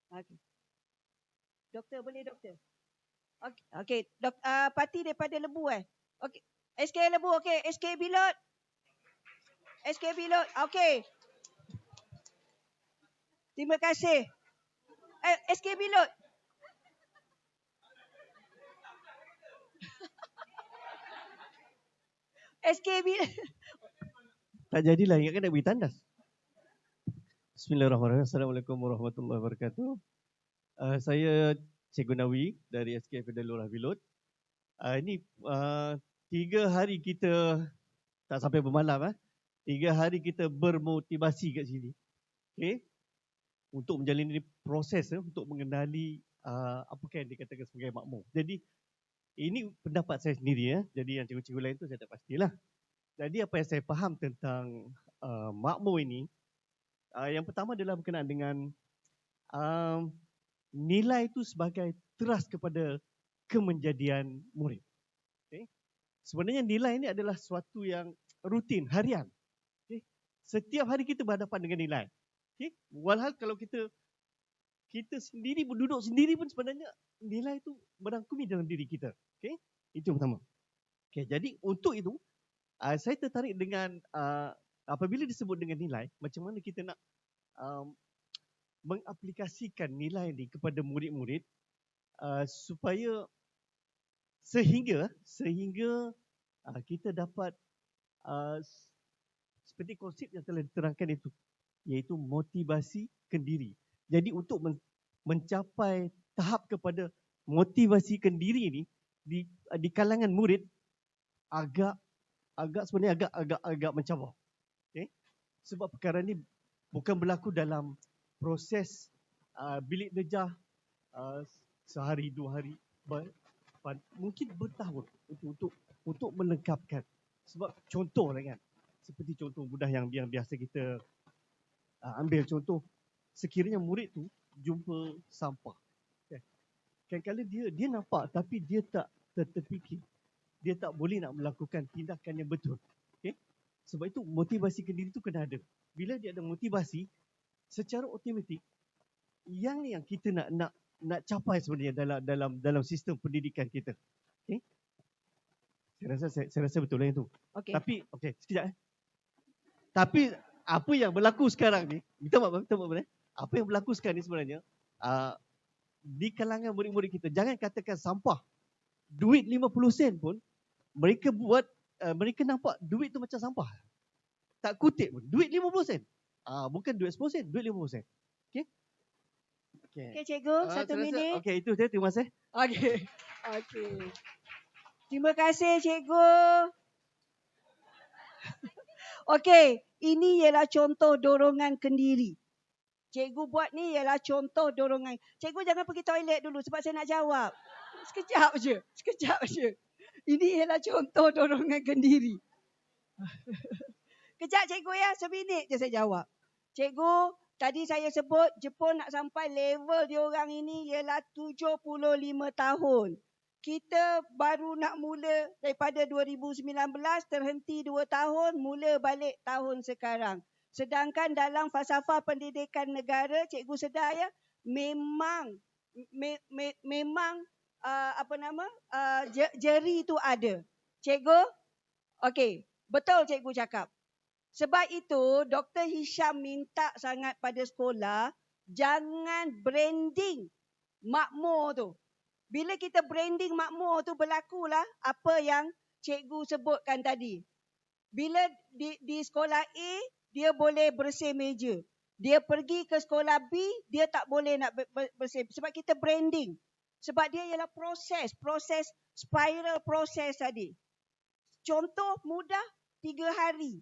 Okay. Doktor, boleh doktor? Okey. Pati daripada Lebu Okey. SK Lebu, okey. SK Bilot. SK Bilot, okey. Terima kasih. SK Bilot. SK Bilot. Tak jadilah, ingatkan nak beri tandas. Bismillahirrahmanirrahim. Assalamualaikum warahmatullahi wabarakatuh. Saya Cikgu Nawi dari SK Federal Lurah Bilot. Ini 3 hari kita, tak sampai bermalam 3 hari kita bermotivasi kat sini. Okay? Untuk menjalani proses untuk mengenali apakah yang dikatakan sebagai makmur. Jadi ini pendapat saya sendiri Jadi yang cikgu-cikgu lain tu saya tak pastilah. Jadi apa yang saya faham tentang makmur ini, yang pertama adalah berkenaan dengan nilai itu sebagai teras kepada kemenjadian murid. Okay. Sebenarnya nilai ini adalah sesuatu yang rutin, harian. Okay. Setiap hari kita berhadapan dengan nilai. Okay. Walhal kalau kita kita sendiri duduk sendiri pun sebenarnya nilai itu merangkumi dalam diri kita. Okay? Itu yang pertama. Okay, jadi untuk itu, saya tertarik dengan apabila disebut dengan nilai, macam mana kita nak mengaplikasikan nilai ni kepada murid-murid supaya sehingga kita dapat seperti konsep yang telah diterangkan itu, iaitu motivasi kendiri. Jadi untuk mencapai tahap kepada motivasi kendiri ini di kalangan murid sebenarnya agak mencabar. Okay? Sebab perkara ini bukan berlaku dalam proses bilik darjah sehari dua hari, mungkin bertahun untuk melengkapkan. Sebab contohlah kan, seperti contoh mudah yang biasa kita ambil contoh, sekiranya murid tu jumpa sampah, kadang-kadang dia nampak tapi dia tak terfikir, dia tak boleh nak melakukan tindakan yang betul. Okay? Sebab itu motivasi kendiri tu kena ada. Bila dia ada motivasi, secara automatik yang kita nak capai sebenarnya dalam sistem pendidikan kita. Okay? Saya rasa betul lah itu. Okey. Tapi sekejap. Tapi apa yang berlaku sekarang ni, minta maaf. Apa yang berlaku sekarang ni sebenarnya di kalangan murid-murid kita, jangan katakan sampah, duit 50 sen pun mereka buat, mereka nampak duit tu macam sampah. Tak kutip pun, duit 50 sen. Bukan duit 10 sen, duit 50 sen. Okey? Okey cikgu, 1 minit. Okey, itu saya, terima kasih. Okey. Terima kasih cikgu. Okey, ini ialah contoh dorongan kendiri. Cikgu buat ni ialah contoh dorongan. Cikgu jangan pergi toilet dulu sebab saya nak jawab. Sekejap je. Ini ialah contoh dorongan kendiri. Kejap cikgu ya, seminit je saya jawab. Cikgu, tadi saya sebut Jepun nak sampai level diorang ini ialah 75 tahun. Kita baru nak mula daripada 2019, terhenti 2 tahun, mula balik tahun sekarang. Sedangkan dalam falsafah pendidikan negara, cikgu sedar ya, memang jeri itu ada. Cikgu, okey, betul cikgu cakap. Sebab itu Dr. Hisham minta sangat pada sekolah jangan branding makmur tu. Bila kita branding makmur tu, berlakulah apa yang cikgu sebutkan tadi. Bila di sekolah A, dia boleh bersih meja. Dia pergi ke sekolah B, dia tak boleh nak bersih. Sebab kita branding. Sebab dia ialah proses spiral proses tadi. Contoh mudah, 3 hari.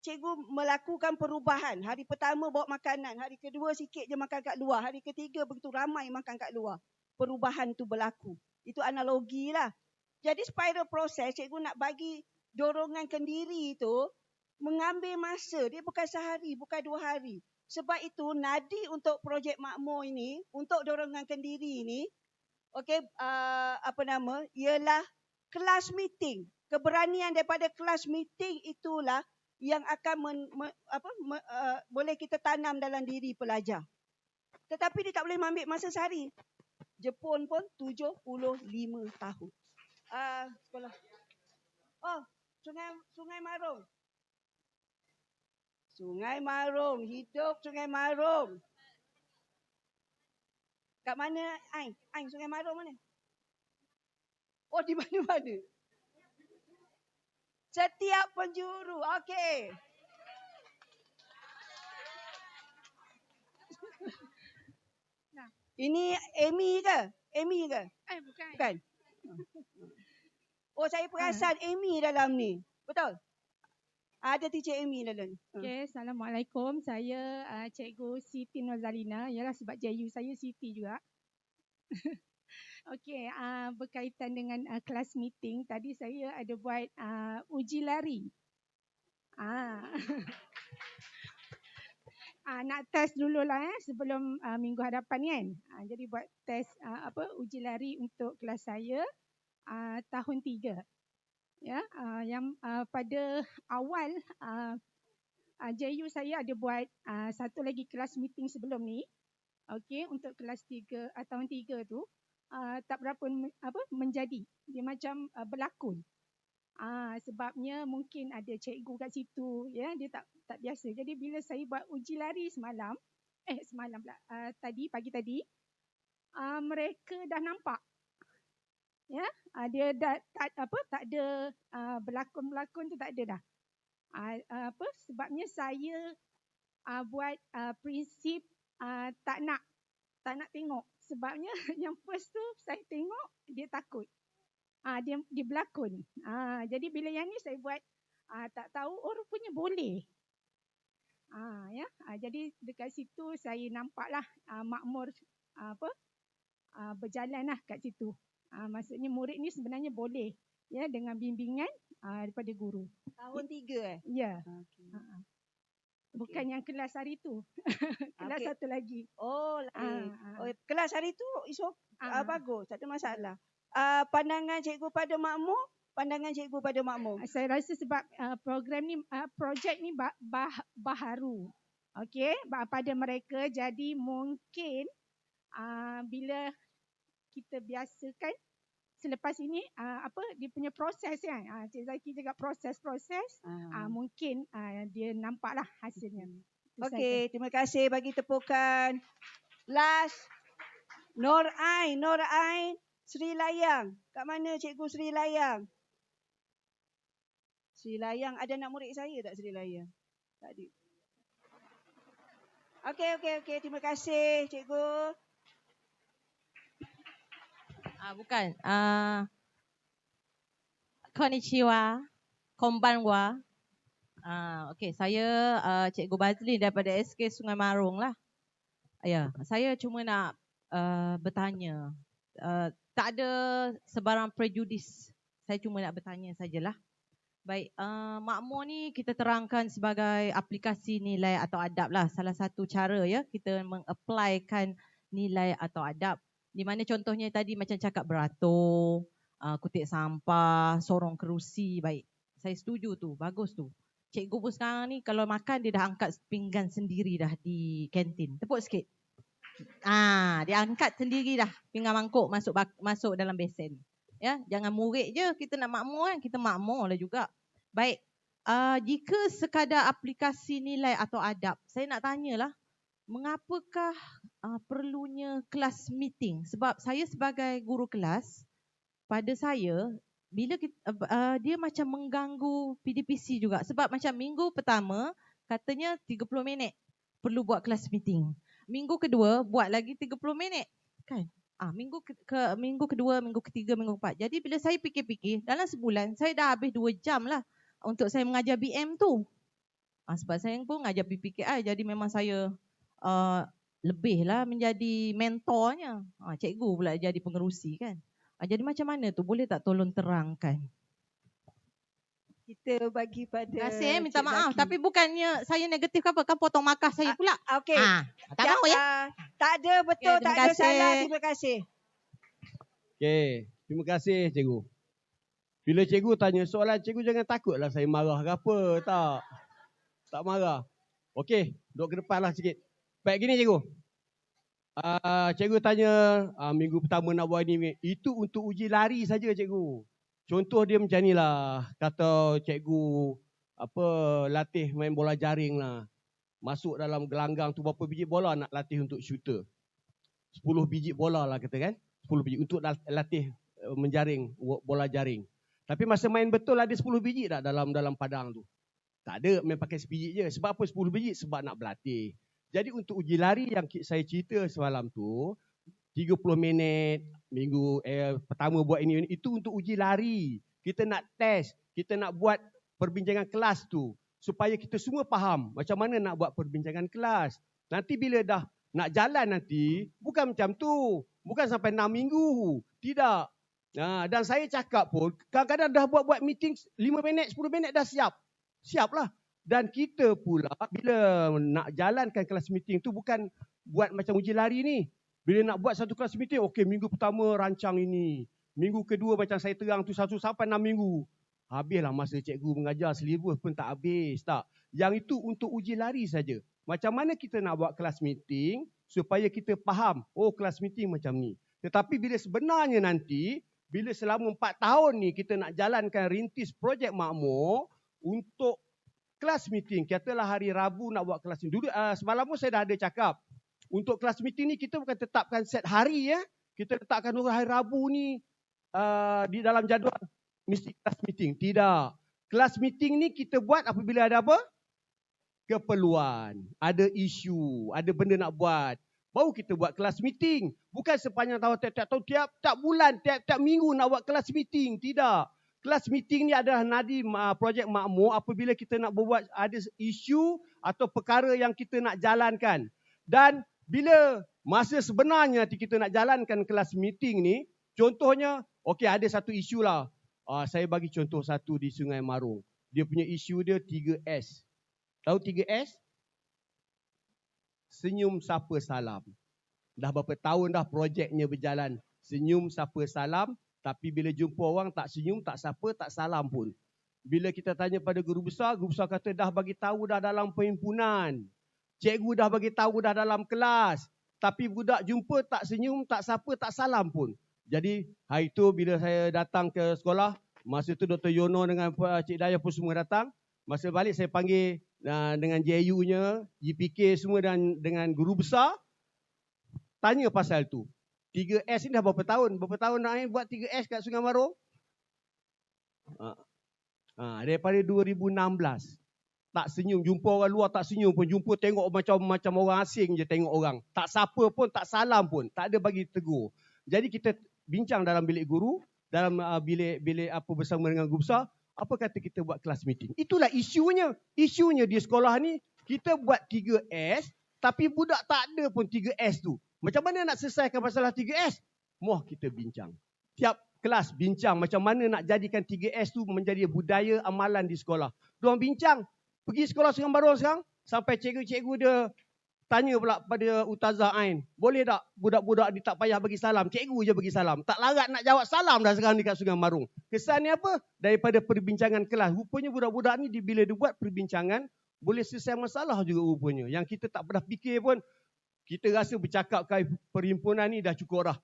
Cikgu melakukan perubahan. Hari pertama bawa makanan. Hari kedua sikit je makan kat luar. Hari ketiga begitu ramai makan kat luar. Perubahan tu berlaku. Itu analogi lah. Jadi spiral proses, cikgu nak bagi dorongan kendiri itu mengambil masa. Dia bukan sehari, bukan 2 hari. Sebab itu nadi untuk projek makmur ini, untuk dorongan kendiri ini, ialah kelas meeting. Keberanian daripada kelas meeting itulah yang akan boleh kita tanam dalam diri pelajar. Tetapi dia tak boleh ambil masa sehari. Jepun pun 75 tahun. Sekolah. Sungai Marung. Sungai Marung, hidup Sungai Marung. Kat mana Ain? Sungai Marung mana? Oh, di mana-mana. Setiap penjuru. Okey. Ini Amy ke? Bukan. Oh, saya perasan Amy dalam ni. Betul? Ada teacher Amy dalam ni. Okay, Assalamualaikum. Saya Cikgu Siti Nurzalina. Yalah sebab JU saya Siti juga. Okey, berkaitan dengan kelas meeting, tadi saya ada buat uji lari. Nak test dululah sebelum minggu hadapan kan. Jadi buat test uji lari untuk kelas saya tahun 3. Ya, yang pada awal JU saya ada buat satu lagi kelas meeting sebelum ni. Okey, untuk kelas 3 tahun 3 tu tak berapa menjadi. Dia macam berlakon. Sebabnya mungkin ada cikgu kat situ, ya, dia tak biasa. Jadi bila saya buat uji lari semalam pula, pagi tadi, mereka dah nampak, ya, dia dah tak ada berlakon tu tak ada dah. Sebabnya saya buat prinsip tak nak tengok. Sebabnya yang first tu saya tengok dia takut. Dia berlakon. Jadi bila yang ni saya buat tak tahu, rupanya boleh. Ya. Jadi dekat situ saya nampaklah makmur berjalan lah kat situ. Maksudnya murid ni sebenarnya boleh, ya, dengan bimbingan daripada guru. Tahun 3 Ya. Okay. Bukan yang kelas hari tu. Kelas Okey. satu lagi. Oh, lain. Kelas hari tu bagus, tak ada masalah. Pandangan cikgu pada makmur, Saya rasa sebab program ni, projek ni baharu. Okey, pada mereka, jadi mungkin bila kita biasakan selepas ini dia punya proses kan. Cik Zaki cakap proses. Mungkin dia nampaklah hasilnya. Okey, terima kasih, bagi tepukan. Last, Nur Ain Sri Layang. Kat mana Cikgu Sri Layang? Sri Layang, ada anak murid saya tak Sri Layang? Tak ada. Okey, terima kasih Cikgu. Bukan. Konnichiwa, konbanwa. Okey, saya Cikgu Bazlin daripada SK Sungai Marung lah. Ya, saya cuma nak bertanya. Tak ada sebarang prejudis. Saya cuma nak bertanya sajalah. Baik, makmur ni kita terangkan sebagai aplikasi nilai atau adab lah. Salah satu cara, ya, kita mengapplykan nilai atau adab. Di mana contohnya tadi macam cakap beratur, kutip sampah, sorong kerusi. Baik, saya setuju tu, bagus tu. Cikgu pun sekarang ni kalau makan dia dah angkat pinggan sendiri dah di kantin. Tepuk sikit. Dia angkat sendiri dah pinggan mangkuk masuk dalam besen. Ya, jangan murid je kita nak makmur kan, kita makmur lah juga. Baik, jika sekadar aplikasi nilai atau adab, saya nak tanyalah, mengapakah perlunya kelas meeting? Sebab saya sebagai guru kelas, pada saya bila dia macam mengganggu PDPC juga. Sebab macam minggu pertama katanya 30 minit perlu buat kelas meeting. Minggu kedua buat lagi 30 minit kan? Minggu kedua, minggu ketiga, minggu keempat. Jadi bila saya fikir-fikir, dalam sebulan saya dah habis 2 jam lah untuk saya mengajar BM tu. Sebab saya pun mengajar PPKI, jadi memang saya lebih lah menjadi mentornya. Cikgu pula jadi pengerusi kan. Jadi macam mana tu? Boleh tak tolong terangkan? Kita bagi pada Terima kasih, minta maaf. Tapi bukannya saya negatif ke apa, kan potong markah saya pula. Okey. Tak mahu ya? Tak ada, betul, Okay, tak ada salah. Terima kasih. Okey, terima kasih cikgu. Bila cikgu tanya soalan, cikgu jangan takutlah saya marah ke apa. Tak marah. Okey, duduk ke depan lah sikit. Baik, gini cikgu. Cikgu tanya minggu pertama nak buat ini. Itu untuk uji lari saja cikgu. Contoh dia macam ni lah. Kata cikgu latih main bola jaring lah. Masuk dalam gelanggang tu berapa biji bola nak latih untuk shooter. 10 biji bola lah kata kan. 10 biji untuk latih menjaring bola jaring. Tapi masa main betul ada 10 biji tak dalam padang tu? Tak ada, main pakai sebiji je. Sebab apa 10 biji? Sebab nak berlatih. Jadi untuk uji lari yang saya cerita semalam tu, 30 minit, minggu pertama buat ini, itu untuk uji lari. Kita nak test, kita nak buat perbincangan kelas tu. Supaya kita semua faham macam mana nak buat perbincangan kelas. Nanti bila dah nak jalan nanti, bukan macam tu. Bukan sampai 6 minggu. Tidak. Dan saya cakap pun, kadang-kadang dah buat meeting 5 minit, 10 minit dah siap. Siaplah. Dan kita pula bila nak jalankan kelas meeting tu bukan buat macam uji lari ni. Bila nak buat satu kelas meeting, okey minggu pertama rancang ini. Minggu kedua macam saya terang tu 1 sampai 6 minggu. Habislah masa cikgu mengajar, silibus pun tak habis. Tak. Yang itu untuk uji lari saja. Macam mana kita nak buat kelas meeting supaya kita faham, oh kelas meeting macam ni. Tetapi bila sebenarnya nanti, bila selama 4 tahun ni kita nak jalankan rintis projek makmur untuk kelas meeting, katalah hari Rabu nak buat kelas meeting. Dulu semalam pun saya dah ada cakap, untuk kelas meeting ni kita bukan tetapkan set hari ya. Kita letakkan hari Rabu ni di dalam jadual mesti kelas meeting. Tidak. Kelas meeting ni kita buat apabila ada apa? Keperluan, ada isu, ada benda nak buat. Baru kita buat kelas meeting. Bukan sepanjang tahun, tiap-tiap tahun, tiap-tiap bulan, tiap-tiap minggu nak buat kelas meeting. Tidak. Kelas meeting ni adalah nadi projek makmur apabila kita nak buat ada isu atau perkara yang kita nak jalankan. Dan bila masa sebenarnya kita nak jalankan kelas meeting ni, contohnya, okey ada satu isu lah. Saya bagi contoh satu di Sungai Marung. Dia punya isu dia 3S. Tahu 3S? Senyum, sapa, salam. Dah berapa tahun dah projeknya berjalan. Senyum, sapa, salam. Tapi bila jumpa orang tak senyum, tak sapa, tak salam pun. Bila kita tanya pada guru besar kata dah bagi tahu dah dalam perhimpunan. Cikgu dah bagi tahu dah dalam kelas. Tapi budak jumpa tak senyum, tak sapa, tak salam pun. Jadi hari itu bila saya datang ke sekolah, masa itu Dr. Yono dengan Cik Dayah pun semua datang. Masa balik saya panggil dengan JU-nya, GPK semua dan dengan guru besar. Tanya pasal tu. 3S ni dah berapa tahun? Berapa tahun nak buat 3S kat Sungai Marung? Daripada 2016. Tak senyum, jumpa orang luar tak senyum pun. Jumpa tengok macam orang asing je tengok orang. Tak sapa pun, tak salam pun. Tak ada bagi tegur. Jadi kita bincang dalam bilik guru, dalam bilik apa bersama dengan guru besar. Apa kata kita buat kelas meeting? Itulah isunya. Isunya di sekolah ni, kita buat 3S, tapi budak tak ada pun 3S tu. Macam mana nak selesaikan masalah 3S? Muah kita bincang. Tiap kelas bincang macam mana nak jadikan 3S tu menjadi budaya amalan di sekolah. Diorang bincang. Pergi sekolah Sungai Marung sekarang, sampai cikgu-cikgu dia tanya pula pada Ustazah Ain, boleh tak budak-budak ni tak payah bagi salam, cikgu je bagi salam. Tak larat nak jawab salam dah sekarang dekat Sungai Marung. Kesannya apa? Daripada perbincangan kelas. Rupanya budak-budak ni bila dia buat perbincangan, boleh selesai masalah juga rupanya. Yang kita tak pernah fikir pun, kita rasa bercakap kat perhimpunan ni dah cukup dah.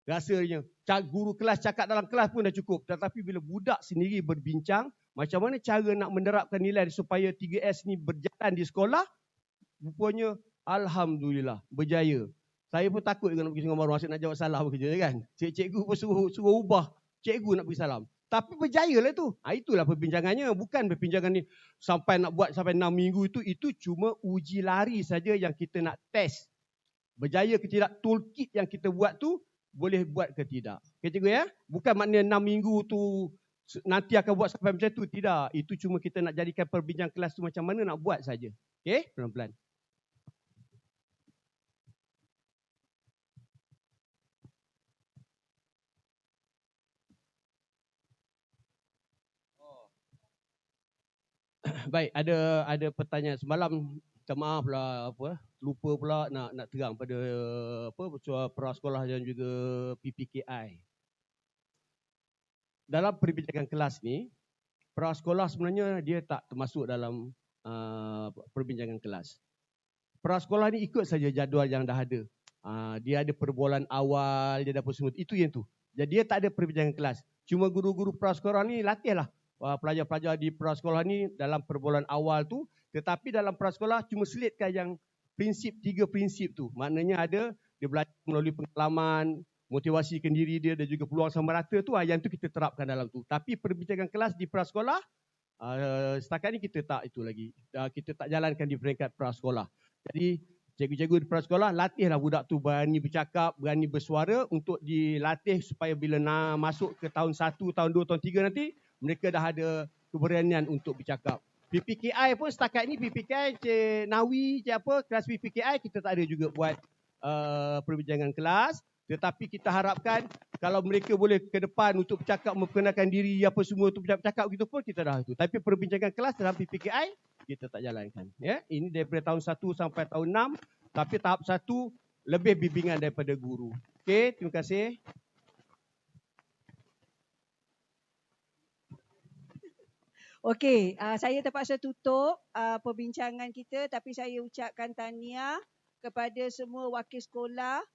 Rasanya. Guru kelas cakap dalam kelas pun dah cukup. Tetapi bila budak sendiri berbincang, macam mana cara nak menerapkan nilai supaya 3S ni berjalan di sekolah, rupanya alhamdulillah berjaya. Saya pun takut nak pergi Sungai Marung asyik nak jawab salah bekerja kan. Cikgu pun suruh ubah. Cikgu nak pergi salam. Tapi berjaya lah tu. Itulah perbincangannya. Bukan perbincangan ni sampai nak buat sampai 6 minggu itu cuma uji lari saja yang kita nak test. Berjaya ke tidak toolkit yang kita buat tu boleh buat ke tidak. Okay cikgu ya? Bukan maknanya 6 minggu tu nanti akan buat sampai macam tu. Tidak. Itu cuma kita nak jadikan perbincangan kelas tu macam mana nak buat saja. Okay? Pelan-pelan. Baik, ada pertanyaan semalam. Minta maaf lah lupa pula nak terang pada prasekolah dan juga PPKI. Dalam perbincangan kelas ni, prasekolah sebenarnya dia tak termasuk dalam perbincangan kelas. Prasekolah ni ikut saja jadual yang dah ada. Dia ada perbualan awal, dia ada apa semua. Itu yang tu. Jadi dia tak ada perbincangan kelas. Cuma guru-guru prasekolah ni latihlah pelajar-pelajar di prasekolah ni dalam perbualan awal tu. Tetapi dalam prasekolah cuma selitkan yang prinsip, 3 prinsip tu. Maknanya ada dia belajar melalui pengalaman, motivasikan diri dia dan juga peluang sama rata tu. Yang tu kita terapkan dalam tu. Tapi perbincangan kelas di prasekolah, setakat ni kita tak itu lagi. Kita tak jalankan di peringkat prasekolah. Jadi cikgu-cikgu di prasekolah latihlah budak tu berani bercakap, berani bersuara untuk dilatih supaya bila masuk ke tahun 1, tahun 2, tahun 3 nanti mereka dah ada keberanian untuk bercakap. PPKI pun setakat ni PPKI Cik Nawi, kelas PPKI kita tak ada juga buat perbincangan kelas. Tetapi kita harapkan kalau mereka boleh ke depan untuk bercakap, memperkenalkan diri apa semua untuk bercakap gitu pun kita dah itu. Tapi perbincangan kelas dalam PPKI kita tak jalankan. Ya, ini daripada tahun 1 sampai tahun 6. Tapi tahap 1 lebih bimbingan daripada guru. Okey, terima kasih. Okey, saya terpaksa tutup perbincangan kita, tapi saya ucapkan tahniah kepada semua wakil sekolah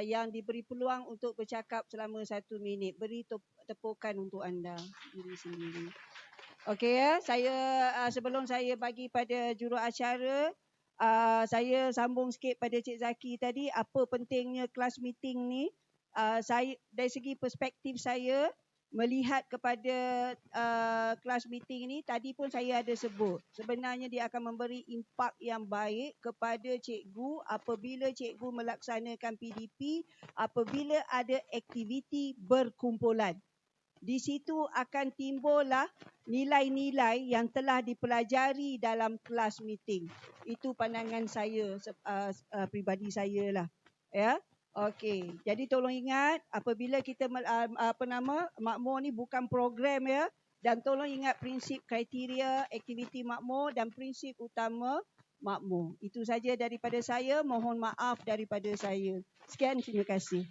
yang diberi peluang untuk bercakap selama 1 minit. Beri tepukan untuk anda diri sendiri. Okey ya, saya sebelum saya bagi pada juruacara, saya sambung sikit pada Cik Zaki tadi, apa pentingnya kelas meeting ni. Saya dari segi perspektif saya melihat kepada kelas meeting ni, tadi pun saya ada sebut, sebenarnya dia akan memberi impak yang baik kepada cikgu apabila cikgu melaksanakan PDP, apabila ada aktiviti berkumpulan. Di situ akan timbullah nilai-nilai yang telah dipelajari dalam kelas meeting. Itu pandangan saya, pribadi saya lah. Ya. Okey. Jadi tolong ingat, apabila kita makmur ni bukan program ya, dan tolong ingat prinsip kriteria aktiviti makmur dan prinsip utama makmur. Itu saja daripada saya. Mohon maaf daripada saya. Sekian, terima kasih.